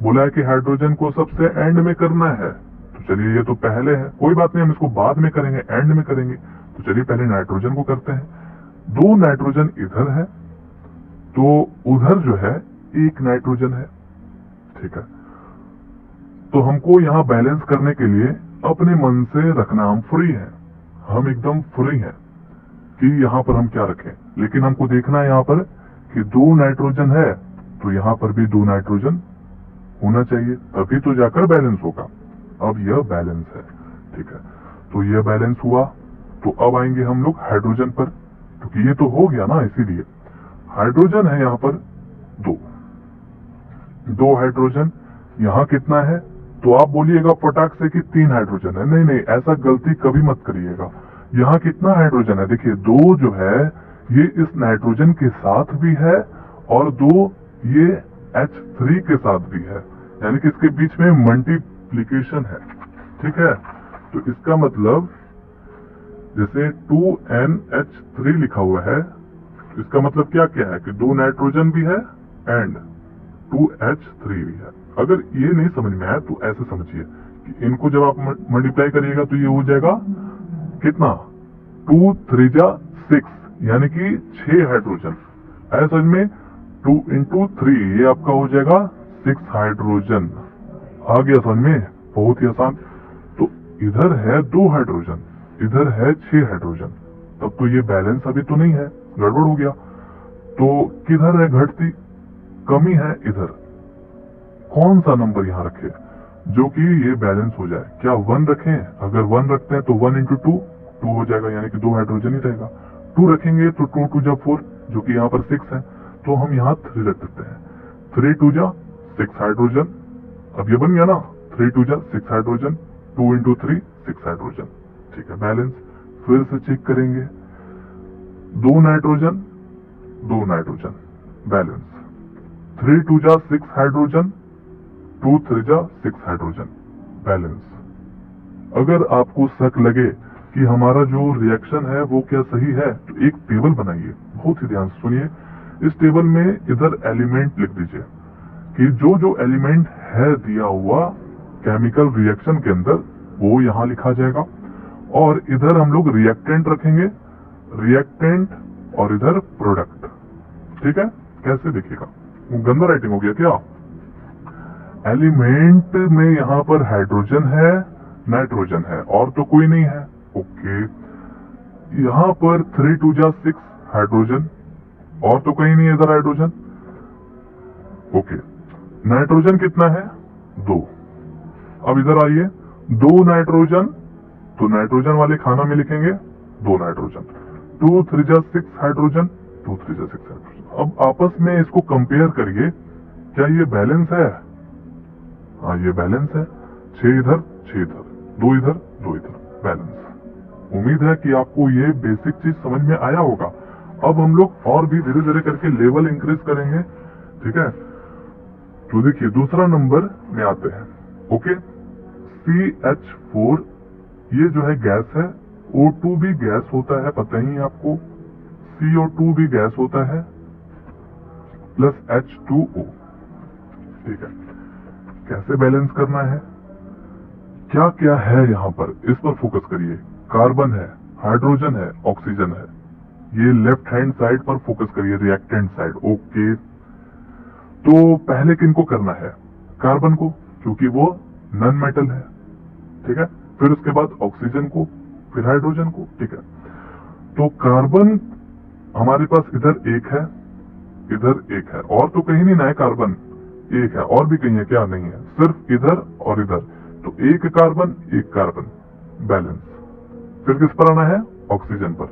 बोला है कि हाइड्रोजन को सबसे एंड में करना है, तो चलिए ये तो पहले है, कोई बात नहीं, हम इसको बाद में करेंगे, एंड में करेंगे। तो चलिए पहले नाइट्रोजन को करते हैं। 2 नाइट्रोजन इधर है तो उधर जो है 1 नाइट्रोजन है, ठीक है। तो हमको यहाँ बैलेंस करने के लिए अपने मन से रखना, हम फ्री हैं, हम एकदम फ्री हैं कि यहाँ पर हम क्या रखें। लेकिन हमको देखना है यहाँ पर कि 2 नाइट्रोजन है तो यहाँ पर भी 2 नाइट्रोजन होना चाहिए, तभी तो जाकर बैलेंस होगा। अब यह बैलेंस है, ठीक है। तो यह बैलेंस हुआ, तो अब आएंगे हम लोग हाइड्रोजन पर, क्योंकि ये तो हो गया ना, इसीलिए हाइड्रोजन है यहाँ पर 2 हाइड्रोजन। यहाँ कितना है? तो आप बोलिएगा फटाक से कि 3 हाइड्रोजन है। नहीं, ऐसा गलती कभी मत करिएगा। यहाँ कितना हाइड्रोजन है? देखिए 2 जो है ये इस नाइट्रोजन के साथ भी है और 2 ये H3 के साथ भी है, यानी कि इसके बीच में मल्टीप्लीकेशन है, ठीक है। तो इसका मतलब जैसे 2NH3 लिखा हुआ है, इसका मतलब क्या है कि 2 नाइट्रोजन भी है एंड 2H3 भी है। अगर ये नहीं समझ में आया तो ऐसे समझिए कि इनको जब आप मल्टीप्लाई करिएगा तो ये हो जाएगा कितना? 2 3 जा 6, यानी कि 6 हाइड्रोजन। ऐसा समझ में? 2 into 3 ये आपका हो जाएगा 6 हाइड्रोजन। आ गया समझ में? बहुत ही आसान। तो इधर है 2 हाइड्रोजन, इधर है 6 हाइड्रोजन, तब तो ये बैलेंस अभी तो नहीं है, गड़बड़ हो गया। तो किधर है घटती? कमी है इधर। कौन सा नंबर यहाँ रखे? जो कि ये बैलेंस हो जाए। क्या 1 रखें? अगर 1 रखते हैं तो 1 इंटू 2 2 हो जाएगा, यानी कि 2 हाइड्रोजन ही रहेगा। 2 रखेंगे तो 2 2 जा 4, जो कि यहाँ पर 6 है, तो हम यहाँ 3 रख सकते हैं। 3 2 जा 6 हाइड्रोजन। अब ये बन गया ना, 3 2 जा 6 हाइड्रोजन, 2 इंटू 3 6 हाइड्रोजन। ठीक है, बैलेंस। फिर से चेक करेंगे, 2 नाइट्रोजन 2 नाइट्रोजन, बैलेंस। 3 2 जा 6 हाइड्रोजन, 2 3 जा 6 हाइड्रोजन, बैलेंस। अगर आपको शक लगे कि हमारा जो रिएक्शन है वो क्या सही है, तो एक टेबल बनाइए, बहुत ही ध्यान से सुनिए। इस टेबल में इधर एलिमेंट लिख दीजिए कि जो जो एलिमेंट है दिया हुआ केमिकल रिएक्शन के अंदर वो यहाँ लिखा जाएगा, और इधर हम लोग रिएक्टेंट रखेंगे, रिएक्टेंट, और इधर प्रोडक्ट। ठीक है, कैसे देखिएगा, गंदा राइटिंग हो गया क्या? एलिमेंट में यहाँ पर हाइड्रोजन है, नाइट्रोजन है, और तो कोई नहीं है। ओके, यहाँ पर 3 2 जा 6 हाइड्रोजन, और तो कहीं नहीं है इधर हाइड्रोजन। ओके, नाइट्रोजन कितना है? 2। अब इधर आइए, 2 नाइट्रोजन, तो नाइट्रोजन वाले खाना में लिखेंगे 2 नाइट्रोजन। 2 3 जा 6 हाइड्रोजन, 2 3 जा 6 हाइड्रोजन। अब आपस में इसको कंपेयर करिए, क्या ये बैलेंस है? हाँ, ये बैलेंस है। 6 इधर 6 इधर, 2 इधर 2 इधर, बैलेंस। उम्मीद है कि आपको ये बेसिक चीज समझ में आया होगा। अब हम लोग और भी धीरे धीरे करके लेवल इंक्रीज करेंगे। ठीक है, तो देखिए दूसरा नंबर में आते हैं। ओके, CH4, ये जो है गैस है। O2 भी गैस होता है, पता ही है आपको। CO2 भी गैस होता है, प्लस H2O। ठीक है, कैसे बैलेंस करना है, क्या क्या है यहाँ पर, इस पर फोकस करिए। कार्बन है, हाइड्रोजन है, ऑक्सीजन है। ये लेफ्ट हैंड साइड पर फोकस करिए, रिएक्टेंट साइड। ओके, तो पहले किनको करना है? कार्बन को, क्योंकि वो नॉन मेटल है। ठीक है, फिर उसके बाद ऑक्सीजन को, फिर हाइड्रोजन को। ठीक है, तो कार्बन हमारे पास इधर 1 है, इधर 1 है, और तो कहीं नहीं ना है। कार्बन 1 है, और भी कहीं है क्या? नहीं है, सिर्फ इधर और इधर। तो 1 कार्बन 1 कार्बन, बैलेंस। फिर किस पर आना है? ऑक्सीजन पर।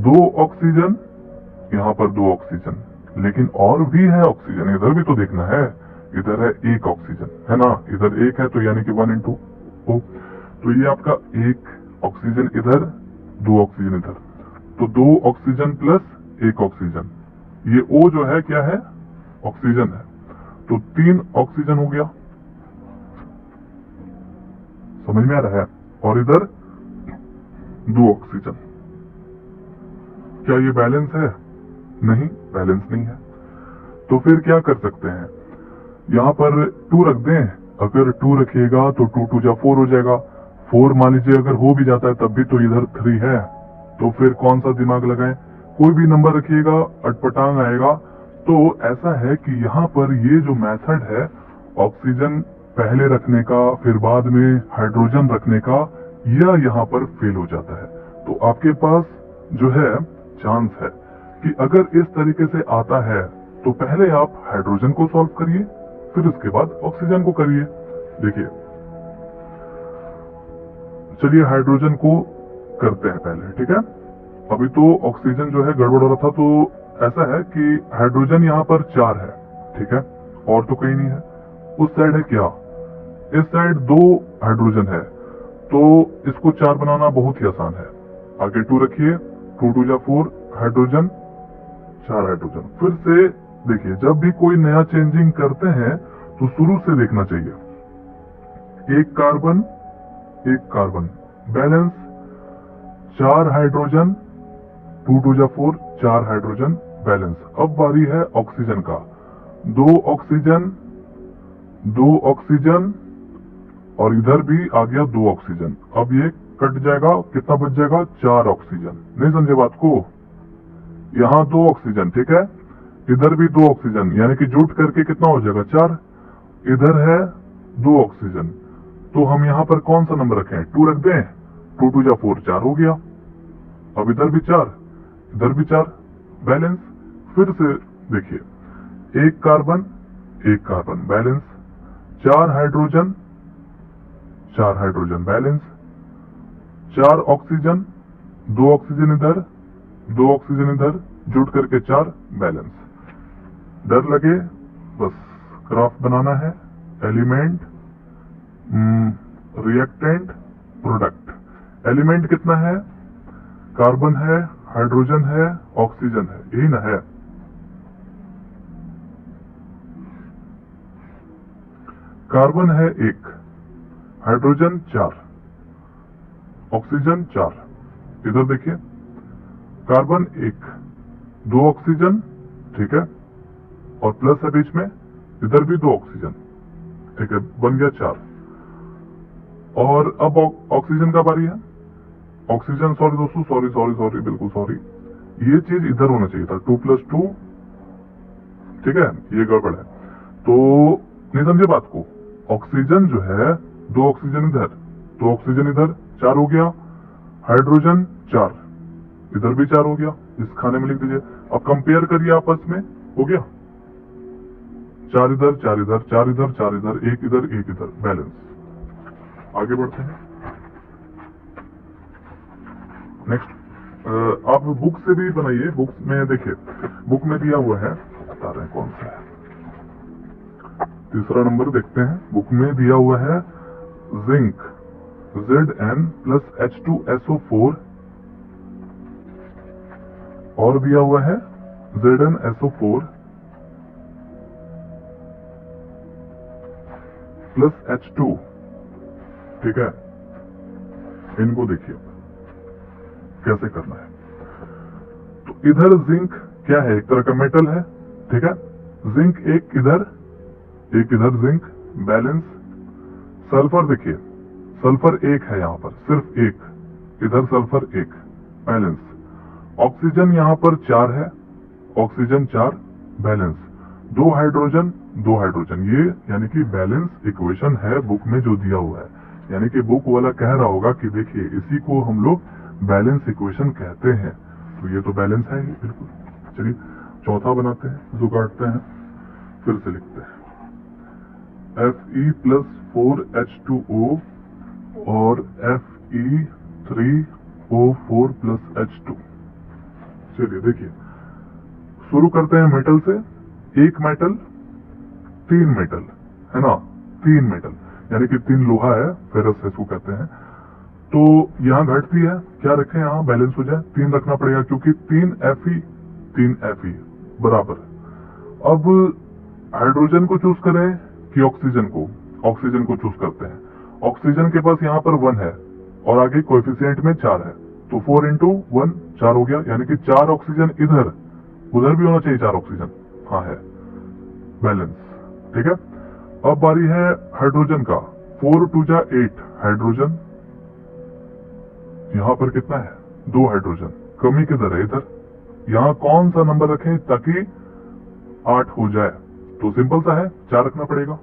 2 ऑक्सीजन, यहाँ पर 2 ऑक्सीजन, लेकिन और भी है ऑक्सीजन, इधर भी तो देखना है। इधर है 1 ऑक्सीजन, है ना, इधर 1 है, तो यानी कि 1 इंटू O। तो ये आपका 1 ऑक्सीजन इधर, 2 ऑक्सीजन इधर, तो 2 ऑक्सीजन प्लस 1 ऑक्सीजन। ये O जो है क्या है? ऑक्सीजन है, तो 3 ऑक्सीजन हो गया। समझ में आ रहा है? और इधर 2 ऑक्सीजन। क्या ये बैलेंस है? नहीं, बैलेंस नहीं है। तो फिर क्या कर सकते हैं? यहाँ पर 2 रख दें। अगर 2 रखिएगा तो 2 2 जा 4 हो जाएगा। 4 मान लीजिए अगर हो भी जाता है तब भी तो इधर 3 है, तो फिर कौन सा दिमाग लगाएं? कोई भी नंबर रखिएगा, अटपटांग आएगा। तो ऐसा है कि यहाँ पर ये जो मेथड है ऑक्सीजन पहले रखने का, फिर बाद में हाइड्रोजन रखने का, यह यहाँ पर फेल हो जाता है। तो आपके पास जो है चांस है कि अगर इस तरीके से आता है तो पहले आप हाइड्रोजन को सॉल्व करिए, फिर उसके बाद ऑक्सीजन को करिए। देखिए, चलिए हाइड्रोजन को करते हैं पहले। ठीक है, अभी तो ऑक्सीजन जो है गड़बड़ हो रहा था, तो ऐसा है कि हाइड्रोजन यहाँ पर 4 है। ठीक है, और तो कहीं नहीं है। उस साइड है क्या? इस साइड 2 हाइड्रोजन है, तो इसको 4 बनाना बहुत ही आसान है। आगे 2 रखिए, 2 2 जा 4 हाइड्रोजन, 4 हाइड्रोजन। फिर से देखिए, जब भी कोई नया चेंजिंग करते हैं तो शुरू से देखना चाहिए। 1 कार्बन 1 कार्बन, बैलेंस। 4 हाइड्रोजन, 2 2 जा 4 4 हाइड्रोजन, बैलेंस। अब बारी है ऑक्सीजन का। 2 ऑक्सीजन 2 ऑक्सीजन, और इधर भी आ गया 2 ऑक्सीजन। अब ये कट जाएगा, कितना बच जाएगा? 4 ऑक्सीजन। नहीं समझे बात को? यहाँ 2 ऑक्सीजन, ठीक है, इधर भी 2 ऑक्सीजन, यानी कि जुट करके कितना हो जाएगा? 4। इधर है 2 ऑक्सीजन, तो हम यहाँ पर कौन सा नंबर रखें? 2 रख दें। 2 2 जा 4 4 हो गया। अब इधर भी 4, इधर भी 4, बैलेंस। फिर से देखिए, 1 carbon 1 carbon, balance. 4 hydrogen 4 hydrogen balance, 4 oxygen, 2 oxygen इधर, 2 ऑक्सीजन इधर, जुट करके 4 बैलेंस। डर लगे बस ग्राफ बनाना है, एलिमेंट, रिएक्टेंट, प्रोडक्ट। एलिमेंट कितना है, कार्बन है, हाइड्रोजन है, ऑक्सीजन है, यही ना है। कार्बन है 1, हाइड्रोजन 4, ऑक्सीजन 4। इधर देखिए, कार्बन 1, 2 ऑक्सीजन, ठीक है, और प्लस है बीच में, इधर भी 2 ऑक्सीजन, ठीक है, बन गया 4। और अब ऑक्सीजन का बारी है। ऑक्सीजन, सॉरी दोस्तों, सॉरी, बिल्कुल सॉरी, ये चीज इधर होना चाहिए था, 2 + 2, ठीक है, ये गड़बड़ है। तो नहीं समझे बात को। ऑक्सीजन जो है, 2 ऑक्सीजन इधर, 2 ऑक्सीजन इधर, 4 हो गया। हाइड्रोजन 4, इधर भी 4 हो गया, इस खाने में लिख दीजिए। अब कंपेयर करिए आपस में, हो गया 4 इधर, 4 इधर, 4 इधर, 4 इधर, 1 इधर, 1 इधर, बैलेंस। आगे बढ़ते हैं। नेक्स्ट, आप बुक से भी बनाइए। बुक्स में देखिए, बुक में दिया हुआ है, बता रहे हैं कौन सा है। तीसरा नंबर देखते हैं, बुक में दिया हुआ है जिंक Zn + H2SO4, और दिया हुआ है ZnSO4 + H2, ठीक है। इनको देखिए कैसे करना है। तो इधर जिंक क्या है, एक तरह का मेटल है, ठीक है। जिंक एक इधर जिंक, बैलेंस। सल्फर देखिए, सल्फर 1 है यहां पर, सिर्फ 1, इधर सल्फर 1, बैलेंस। ऑक्सीजन यहां पर 4 है, ऑक्सीजन 4, बैलेंस। 2 हाइड्रोजन, 2 हाइड्रोजन, ये यानी कि बैलेंस इक्वेशन है बुक में जो दिया हुआ है। यानी कि बुक वाला कह रहा होगा कि देखिए इसी को हम लोग बैलेंस इक्वेशन कहते हैं। तो ये तो बैलेंस है ही बिल्कुल। चलिए चौथा बनाते हैं, जो काटते हैं, फिर से लिखते हैं Fe+4H2O और Fe3O4+H2। चलिए देखिए, शुरू करते हैं मेटल से। 1 मेटल, 3 मेटल, है ना, 3 मेटल, यानी कि 3 लोहा है, फेरस इसको कहते हैं। तो यहाँ घटती है, क्या रखें यहाँ, बैलेंस हो जाए, 3 रखना पड़ेगा, क्योंकि 3 Fe बराबर। अब हाइड्रोजन को चूज करें कि ऑक्सीजन को? ऑक्सीजन को चूज करते हैं। ऑक्सीजन के पास यहाँ पर 1 है और आगे कोएफिशिएंट में 4 है, तो 4 × 1 4 हो गया, यानी कि 4 ऑक्सीजन इधर, उधर भी होना चाहिए 4 ऑक्सीजन, हाँ है, बैलेंस, ठीक है। अब बारी है हाइड्रोजन का, 4 × 2 = 8 हाइड्रोजन, यहाँ पर कितना है, 2 हाइड्रोजन, कमी किधर है, इधर। यहाँ कौन सा नंबर रखें ताकि 8 हो जाए? तो सिंपल सा है, 4 रखना पड़ेगा।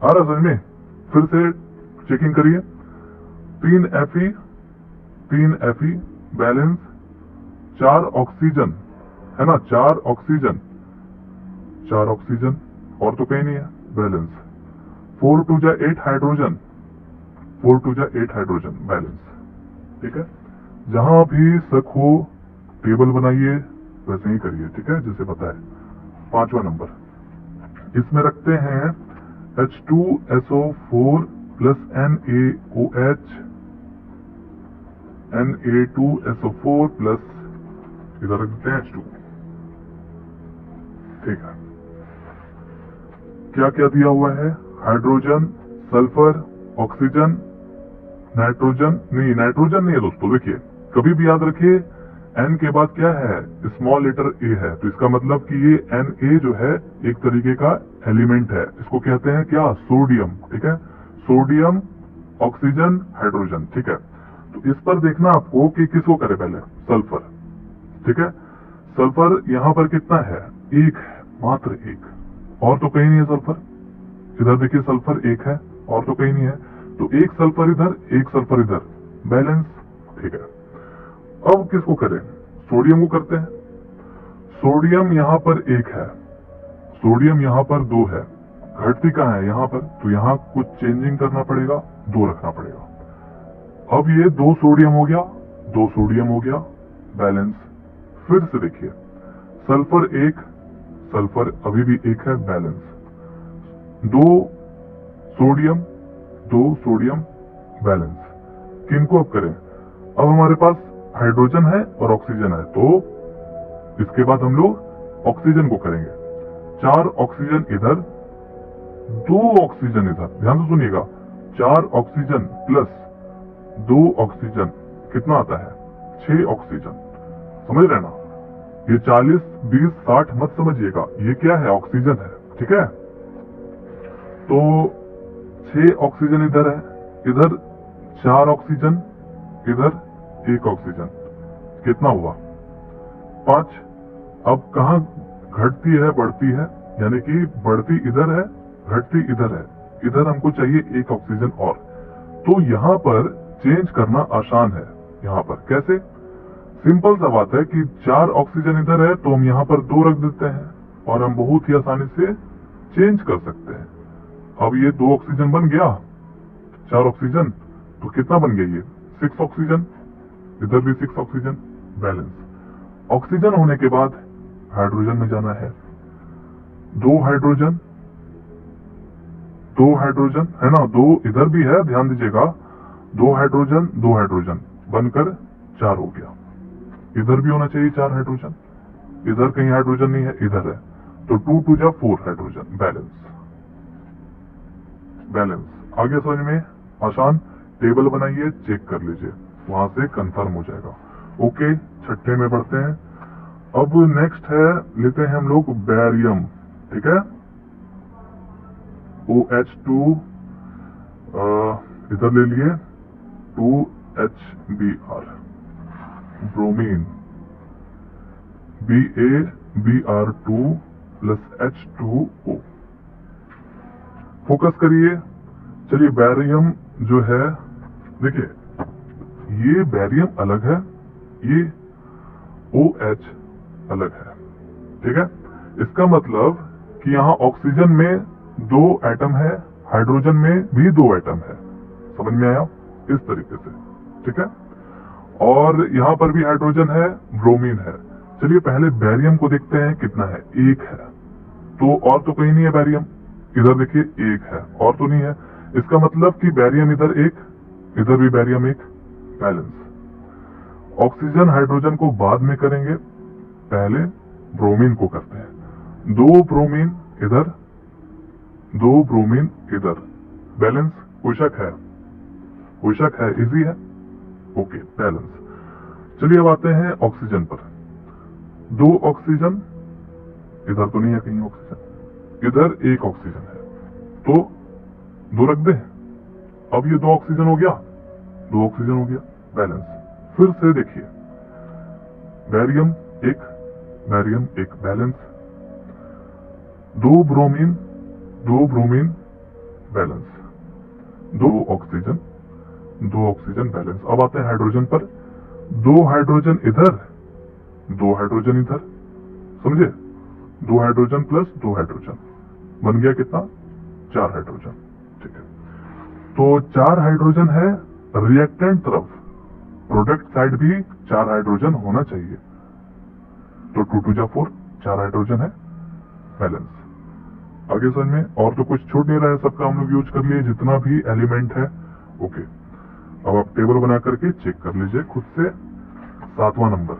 आ रहा समझ में? फिर से चेकिंग करिए। 3 Fe बैलेंस, 4 ऑक्सीजन, है ना, 4 ऑक्सीजन, और तो कहीं नहीं है, बैलेंस। 4 × 2 = 8 हाइड्रोजन, 4 × 2 = 8 हाइड्रोजन, बैलेंस, ठीक है। जहां भी शक हो टेबल बनाइए, वैसे ही करिए, ठीक है, जैसे बताए। 5वां नंबर, इसमें रखते हैं H2SO4 + NaOH, Na2SO4 प्लस, इधर रख देते हैं H2, ठीक है। क्या क्या दिया हुआ है, हाइड्रोजन, सल्फर, ऑक्सीजन, नाइट्रोजन नहीं है दोस्तों। देखिए कभी भी याद रखिए, N के बाद क्या है, स्मॉल लेटर A है, तो इसका मतलब कि ये Na जो है एक तरीके का एलिमेंट है। इसको कहते हैं क्या, सोडियम, ठीक है। सोडियम, ऑक्सीजन, हाइड्रोजन, ठीक है। तो इस पर देखना आपको कि किसको करे पहले, सल्फर, ठीक है। सल्फर यहाँ पर कितना है, 1 है, मात्र 1, और तो कहीं नहीं है सल्फर। इधर देखिए सल्फर 1 है, और तो कहीं नहीं है, तो 1 सल्फर इधर, 1 सल्फर इधर, बैलेंस, ठीक है। अब किसको करें, सोडियम को करते हैं। सोडियम यहाँ पर 1 है, सोडियम यहाँ पर 2 है, घटती कहाँ है यहाँ पर, तो यहाँ कुछ चेंजिंग करना पड़ेगा, 2 रखना पड़ेगा। अब ये 2 सोडियम हो गया, 2 सोडियम हो गया, बैलेंस। फिर से देखिए सल्फर 1, सल्फर अभी भी 1 है, बैलेंस। 2 sodium, 2 sodium, balance. किनको अब करें, अब हमारे पास हाइड्रोजन है और ऑक्सीजन है, तो इसके बाद हम लोग ऑक्सीजन को करेंगे। 4 ऑक्सीजन इधर, 2 ऑक्सीजन इधर, ध्यान से सुनिएगा। 4 ऑक्सीजन प्लस 2 ऑक्सीजन कितना आता है, 6 ऑक्सीजन। समझ रहे ना, ये 40, 20, 60 मत समझिएगा, ये क्या है, ऑक्सीजन है, ठीक है। तो 6 ऑक्सीजन इधर है, इधर 4 ऑक्सीजन, इधर 1 ऑक्सीजन, कितना हुआ, 5। अब कहाँ घटती है, बढ़ती है, यानी कि बढ़ती इधर है, घटती इधर है, इधर हमको चाहिए 1 ऑक्सीजन और। तो यहाँ पर चेंज करना आसान है। यहाँ पर कैसे, सिंपल सा बात है कि 4 ऑक्सीजन इधर है तो हम यहाँ पर 2 रख देते हैं और हम बहुत ही आसानी से चेंज कर सकते हैं। अब ये 2 ऑक्सीजन बन गया, 4 ऑक्सीजन, तो कितना बन गया ये, 6 ऑक्सीजन, इधर भी 6 ऑक्सीजन, बैलेंस। ऑक्सीजन होने के बाद हाइड्रोजन में जाना है, 2 हाइड्रोजन, 2 हाइड्रोजन है ना, 2 इधर भी है, ध्यान दीजिएगा, 2 हाइड्रोजन, 2 हाइड्रोजन बनकर 4 हो गया। इधर भी होना चाहिए 4 हाइड्रोजन, इधर कहीं हाइड्रोजन नहीं है, इधर है, तो 2 2 जा 4 हाइड्रोजन, बैलेंस। बैलेंस आगे समझ में आसान, टेबल बनाइए, चेक कर लीजिए, वहां से कंफर्म हो जाएगा। ओके, छठे में बढ़ते हैं। अब नेक्स्ट है, लेते हैं हम लोग बैरियम, ठीक है, OH2 इधर ले लिए, 2HBr, bromine, BaBr2 plus H2O। Focus करिए। चलिए बैरियम जो है, देखिए ये बैरियम अलग है, ये OH अलग है, ठीक है। इसका मतलब कि यहाँ ऑक्सीजन में 2 एटम है, हाइड्रोजन में भी 2 एटम है, समझ में आया, इस तरीके से, ठीक है। और यहाँ पर भी हाइड्रोजन है, ब्रोमीन है। चलिए पहले बैरियम को देखते हैं कितना है, 1 है, तो और तो कहीं नहीं है बैरियम, इधर देखिए 1 है, और तो नहीं है, इसका मतलब कि बैरियम इधर 1, इधर भी बैरियम 1, बैलेंस। ऑक्सीजन हाइड्रोजन को बाद में करेंगे, पहले ब्रोमीन को करते हैं। 2 ब्रोमीन इधर, 2 ब्रोमीन इधर, बैलेंस। कोई शक है, कोई शक है, इजी है, ओके, बैलेंस। चलिए अब आते हैं ऑक्सीजन पर। 2 ऑक्सीजन, इधर तो नहीं है कहीं ऑक्सीजन, इधर 1 ऑक्सीजन है, तो 2 रख दे। अब ये 2 ऑक्सीजन हो गया, 2 ऑक्सीजन हो गया, बैलेंस। फिर से देखिए, barium 1, barium 1, balance. 2 bromine, 2 bromine, balance. 2 oxygen, 2 oxygen, balance. अब आते हैं हाइड्रोजन पर। 2 हाइड्रोजन इधर, 2 हाइड्रोजन इधर, समझे, 2 हाइड्रोजन प्लस 2 हाइड्रोजन बन गया कितना, 4 हाइड्रोजन, ठीक है। तो 4 हाइड्रोजन है रिएक्टेंट तरफ, प्रोडक्ट साइड भी 4 हाइड्रोजन होना चाहिए, तो 2 2 जा 4, 4 हाइड्रोजन है, बैलेंस। आगे समझ में, और तो कुछ छूट नहीं रहा है, सबका हम लोग यूज कर लिए जितना भी एलिमेंट है, ओके। अब आप टेबल बना करके चेक कर लीजिए खुद से। 7वां number,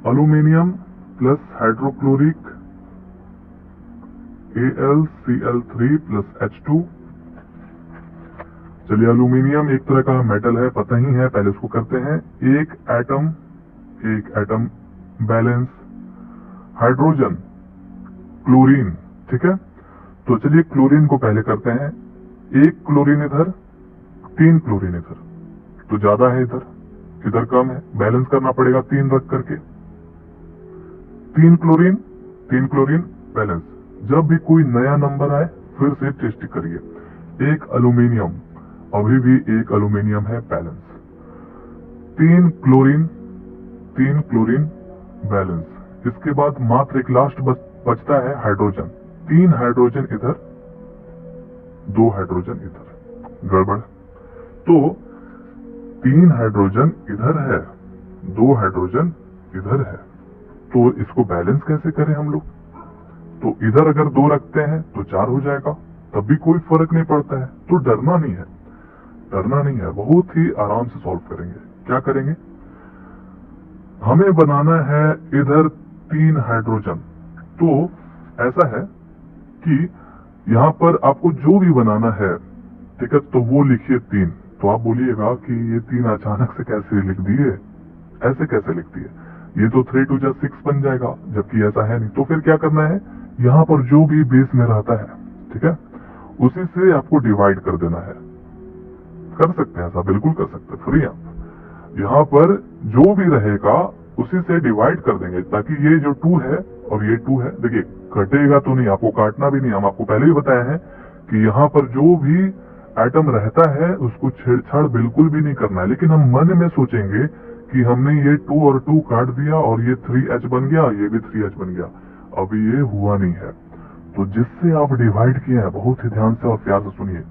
aluminium plus hydrochloric AlCl3 plus H2। चलिए अल्यूमिनियम एक तरह का मेटल है, पता ही है, पहले उसको करते हैं। 1 एटम, बैलेंस। हाइड्रोजन, क्लोरीन, ठीक है। तो चलिए क्लोरीन को पहले करते हैं। 1 क्लोरीन इधर, 3 क्लोरीन इधर, तो ज्यादा है इधर, इधर कम है, बैलेंस करना पड़ेगा 3 रख करके। 3 क्लोरीन, 3 क्लोरीन, बैलेंस। जब भी कोई नया नंबर आए फिर से टेस्ट करिए। 1 अल्यूमिनियम, अभी भी 1 अल्यूमिनियम है, बैलेंस। 3 chlorine, 3 chlorine, balance. इसके बाद मात्र एक लास्ट बचता है हाइड्रोजन। 3 हाइड्रोजन इधर, 2 हाइड्रोजन इधर, गड़बड़। तो 3 हाइड्रोजन इधर है, 2 हाइड्रोजन इधर है, तो इसको बैलेंस कैसे करें हम लोग? तो इधर अगर 2 रखते हैं तो 4 हो जाएगा, तब भी कोई फर्क नहीं पड़ता है। तो डरना नहीं है, डरना नहीं है, बहुत ही आराम से सॉल्व करेंगे। क्या करेंगे? हमें बनाना है इधर 3 हाइड्रोजन। तो ऐसा है कि यहाँ पर आपको जो भी बनाना है, ठीक है, तो वो लिखिए 3। तो आप बोलिएगा कि ये 3 अचानक से कैसे लिख दिए, ऐसे कैसे लिख दिए? ये तो 3 2 6 बन जाएगा, जबकि ऐसा है नहीं। तो फिर क्या करना है, यहाँ पर जो भी बेस में रहता है, ठीक है, उसी से आपको डिवाइड कर देना है। कर सकते हैं ऐसा, बिल्कुल कर सकते हैं, फ्री आप। यहाँ पर जो भी रहेगा उसी से डिवाइड कर देंगे, ताकि ये जो 2 है और ये 2 है, देखिए कटेगा तो नहीं, आपको काटना भी नहीं। हम आपको पहले ही बताया है कि यहाँ पर जो भी एटम रहता है उसको छेड़छाड़ बिल्कुल भी नहीं करना है। लेकिन हम मन में सोचेंगे कि हमने ये 2 और 2 काट दिया और ये 3H बन गया, ये भी 3H बन गया। अभी ये हुआ नहीं है। तो जिससे आप डिवाइड किए हैं, बहुत ही ध्यान से और प्यार से सुनिए,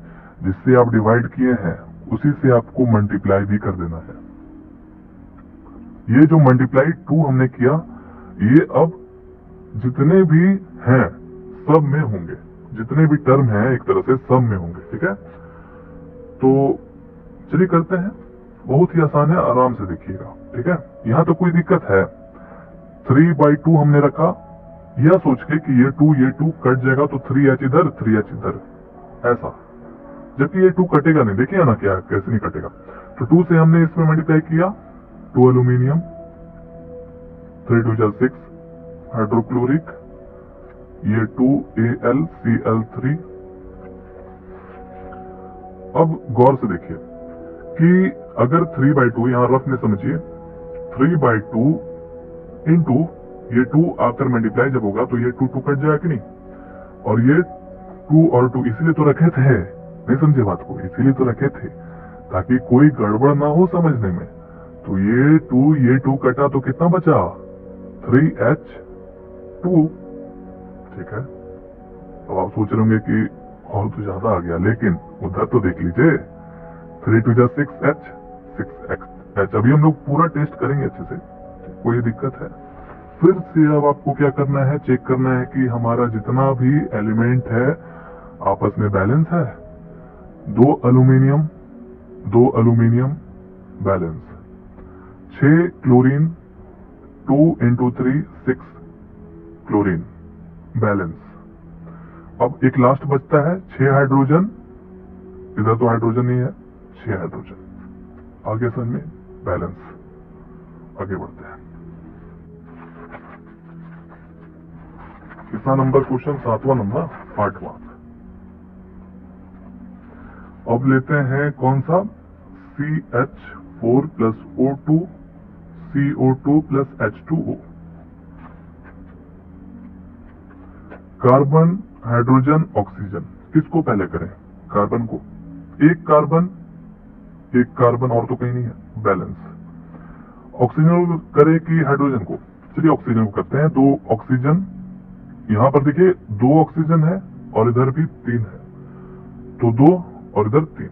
जिससे आप डिवाइड किए हैं उसी से आपको मल्टीप्लाई भी कर देना है। ये जो मल्टीप्लाई 2 हमने किया, ये अब जितने भी हैं सब में होंगे, जितने भी टर्म हैं एक तरह से सब में होंगे, ठीक है। तो चलिए करते हैं, बहुत ही आसान है, आराम से देखिएगा, ठीक है। यहाँ तो कोई दिक्कत है, 3/2 हमने रखा, यह सोच के कि ये 2 कट जाएगा तो 3H इधर 3H इधर, ऐसा, जबकि ये 2 कटेगा नहीं। देखिए ना क्या कैसे नहीं कटेगा। तो 2 से हमने इसमें मल्टीप्लाई किया, 2 एल्यूमिनियम, 3 2 6 हाइड्रोक्लोरिक, ये 2AlCl3। अब गौर से देखिए कि अगर 3/2, यहाँ रफ में समझिए, 3/2 इंटू ये 2 आकर मल्टीप्लाई जब होगा तो ये 2 कट जाएगा कि नहीं, और ये 2 और 2 इसीलिए तो रखे थे, नहीं समझे बात को, इसीलिए तो रखे थे ताकि कोई गड़बड़ ना हो समझने में। तो ये 2 कटा तो कितना बचा, 3H2, ठीक है। अब आप सोच रहे होंगे कि और तो ज्यादा आ गया, लेकिन उधर तो देख लीजिए, 3 2 6H 6H। अभी हम लोग पूरा टेस्ट करेंगे अच्छे से, कोई दिक्कत है। फिर से अब आपको क्या करना है, चेक करना है कि हमारा जितना भी एलिमेंट है आपस में बैलेंस है। 2 aluminium balance, 6 chlorine, 2 × 3 6 chlorine balance. अब एक लास्ट बचता है 6 हाइड्रोजन, इधर तो हाइड्रोजन नहीं है, 6 हाइड्रोजन आगे सन में बैलेंस। आगे बढ़ते हैं, कितना नंबर क्वेश्चन, 7वां नंबर, पार्ट 1। अब लेते हैं कौन सा, CH4 + O2 CO2 + H2O। Carbon, hydrogen, oxygen, किसको पहले करें, कार्बन को। एक कार्बन और तो कहीं नहीं है, बैलेंस। ऑक्सीजन करें कि हाइड्रोजन को, चलिए ऑक्सीजन को करते हैं। 2 ऑक्सीजन, यहाँ पर देखिए 2 ऑक्सीजन है और इधर भी 3 है, तो 2 और इधर 3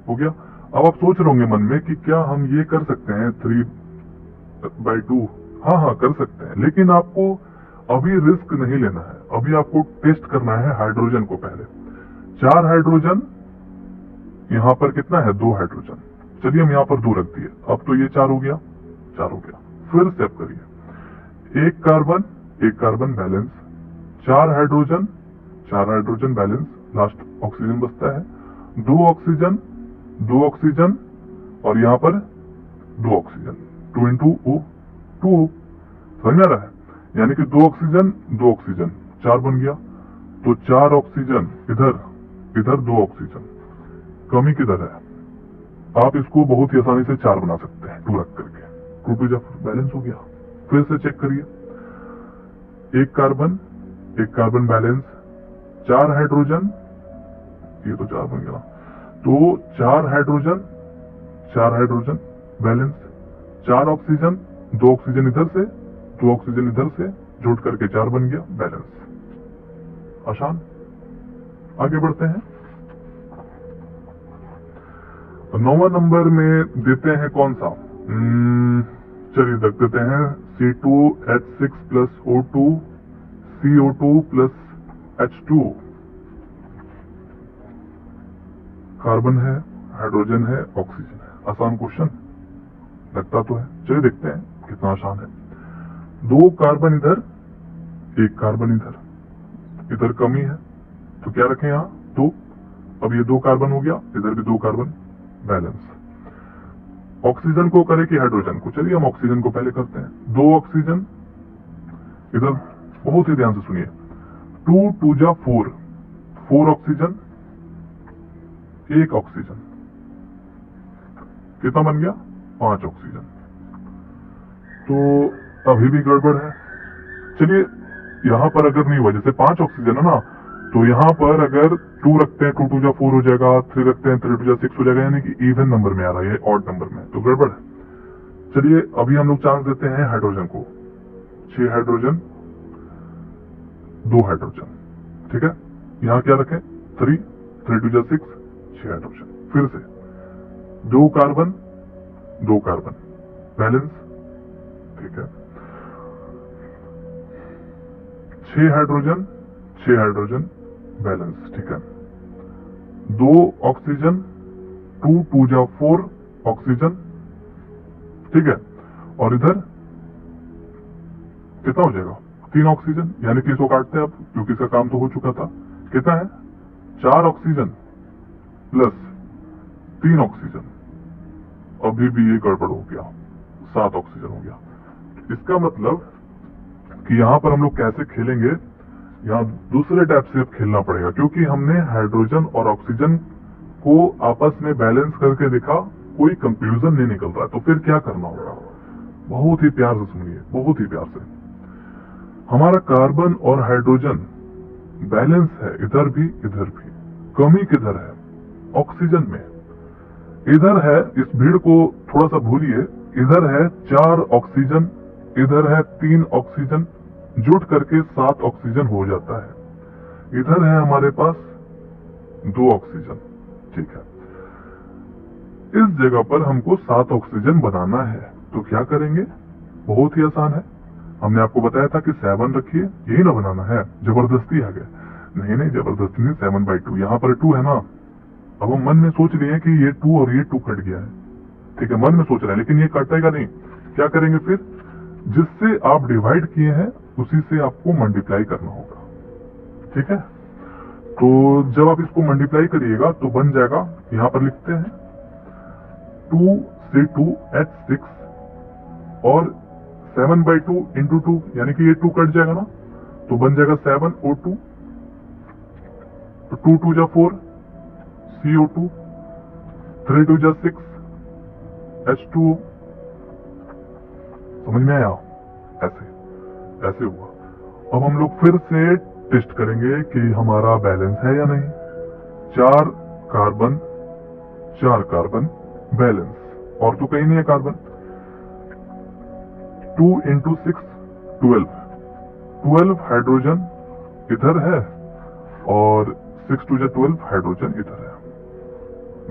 हो गया। अब आप सोच रहे होंगे मन में कि क्या हम ये कर सकते हैं 3/2? हाँ कर सकते हैं, लेकिन आपको अभी रिस्क नहीं लेना है। अभी आपको टेस्ट करना है हाइड्रोजन को पहले। 4 हाइड्रोजन, यहाँ पर कितना है, 2 हाइड्रोजन, चलिए हम यहाँ पर 2 रख दिए, अब तो ये 4 हो गया, 4 हो गया। फिर से अब करिए, एक carbon balance, 4 hydrogen balance, last oxygen बचता है, 2 ऑक्सीजन और यहाँ पर 2 ऑक्सीजन, 2 × O2, समझ में आ रहा है, यानी कि 2 ऑक्सीजन 4 बन गया। तो 4 ऑक्सीजन इधर 2 ऑक्सीजन, कमी किधर है, आप इसको बहुत ही आसानी से 4 बना सकते हैं 2 रख करके, 2 2 जब बैलेंस हो गया। फिर से चेक करिए, एक कार्बन बैलेंस, 4 हाइड्रोजन, ये तो 4 बन गया, तो 4 हाइड्रोजन बैलेंस, 4 ऑक्सीजन, 2 ऑक्सीजन इधर से, 2 ऑक्सीजन इधर से, जोड़ करके 4 बन गया, बैलेंस। आसान। आगे बढ़ते हैं, 9वां नंबर में देते हैं कौन सा? चलिए रख देते हैं C2H6 plus O2 CO2 plus H2O। Carbon है, हाइड्रोजन है, ऑक्सीजन है। आसान क्वेश्चन लगता तो है। चलिए देखते हैं कितना आसान है। 2 कार्बन इधर, 1 कार्बन इधर, इधर कमी है तो क्या रखें यहाँ 2। अब ये 2 कार्बन हो गया, इधर भी 2 कार्बन, बैलेंस। ऑक्सीजन को करें कि हाइड्रोजन को? चलिए हम ऑक्सीजन को पहले करते हैं। 2 ऑक्सीजन इधर, बहुत ही ध्यान से सुनिए। 2 2 जा 4, 4 ऑक्सीजन, 1 ऑक्सीजन, कितना बन गया? 5 ऑक्सीजन। तो अभी भी गड़बड़ है। चलिए यहां पर अगर नहीं हुआ, जैसे 5 ऑक्सीजन है ना, तो यहां पर अगर 2 रखते हैं 2 2 जा 4 हो जाएगा, 3 रखते हैं 3 2 जा 6 हो जाएगा, यानी कि इवन नंबर में आ रहा है, ऑड नंबर में, तो गड़बड़ है। चलिए अभी हम लोग चांस देते हैं हाइड्रोजन को। 6 हाइड्रोजन, 2 हाइड्रोजन, ठीक है। यहां क्या रखें? 3 2 जा 6, 6 हाइड्रोजन। फिर से 2 कार्बन, 2 कार्बन, बैलेंस, ठीक है। 6 हाइड्रोजन, 6 हाइड्रोजन, बैलेंस, ठीक है। 2 ऑक्सीजन, 2 2 जा 4 ऑक्सीजन, ठीक है। और इधर कितना हो जाएगा? 3 ऑक्सीजन, यानी कि इसको काटते हैं अब, क्योंकि इसका काम तो हो चुका था। कितना है? 4 ऑक्सीजन प्लस 3 ऑक्सीजन, अभी भी ये गड़बड़ हो गया, 7 ऑक्सीजन हो गया। इसका मतलब कि यहां पर हम लोग कैसे खेलेंगे, यहां दूसरे टाइप से अब खेलना पड़ेगा, क्योंकि हमने हाइड्रोजन और ऑक्सीजन को आपस में बैलेंस करके देखा, कोई कंक्लूजन नहीं निकल रहा। तो फिर क्या करना होगा? बहुत ही प्यार से सुनिए, बहुत ही प्यार से। हमारा कार्बन और हाइड्रोजन बैलेंस है, इधर भी इधर भी। कमी किधर है? ऑक्सीजन में। इधर है, इस भीड़ को थोड़ा सा भूलिए, इधर है 4 ऑक्सीजन, इधर है 3 ऑक्सीजन, जुट करके 7 ऑक्सीजन हो जाता है। इधर है हमारे पास 2 ऑक्सीजन, ठीक है। इस जगह पर हमको 7 ऑक्सीजन बनाना है, तो क्या करेंगे? बहुत ही आसान है। हमने आपको बताया था कि 7 रखिए, यही ना बनाना है। जबरदस्ती आ गया? नहीं नहीं, जबरदस्ती नहीं। 7/2, यहाँ पर 2 है ना। अब हम मन में सोच रहे हैं कि ये 2 और ये 2 कट गया है, ठीक है, मन में सोच रहे हैं, लेकिन ये कटेगा नहीं। क्या करेंगे फिर? जिससे आप डिवाइड किए हैं उसी से आपको मल्टीप्लाई करना होगा, ठीक है। तो जब आप इसको मल्टीप्लाई करिएगा तो बन जाएगा, यहां पर लिखते हैं 2 से 2H6 और 7/2 इंटू 2, यानी कि ये 2 कट जाएगा ना, तो बन जाएगा 7O2। तो 2 2 जा 4 CO2, 3 2 जा 6 H2O। समझ में आया? ऐसे ऐसे हुआ। अब हम लोग फिर से टेस्ट करेंगे कि हमारा बैलेंस है या नहीं। 4 कार्बन, 4 कार्बन, बैलेंस, और तो कहीं नहीं है कार्बन। 2 इंटू 6 12, 12 हाइड्रोजन इधर है और 6 2 जा 12 हाइड्रोजन इधर है,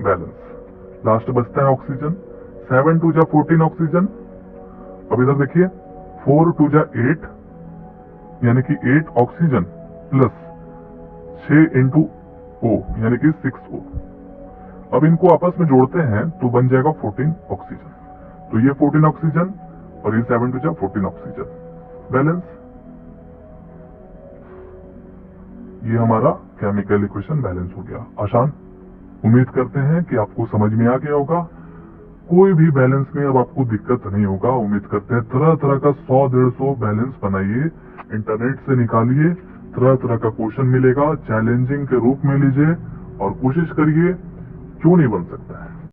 बैलेंस। लास्ट बचता है ऑक्सीजन, 7 2 जा 14 ऑक्सीजन। अब इधर देखिए 4 2 जा 8, यानी कि 8 ऑक्सीजन प्लस 6 इंटू O, यानी कि 6O। अब इनको आपस में जोड़ते हैं तो बन जाएगा 14 ऑक्सीजन। तो ये 14 ऑक्सीजन और ये 7 2 जा 14 ऑक्सीजन, बैलेंस। ये हमारा केमिकल इक्वेशन बैलेंस हो गया। आसान। उम्मीद करते हैं कि आपको समझ में आ गया होगा। कोई भी बैलेंस में अब आपको दिक्कत नहीं होगा। उम्मीद करते हैं तरह तरह का 100-150 बैलेंस बनाइए, इंटरनेट से निकालिए, तरह तरह का क्वेश्चन मिलेगा, चैलेंजिंग के रूप में लीजिए और कोशिश करिए, क्यों नहीं बन सकता है।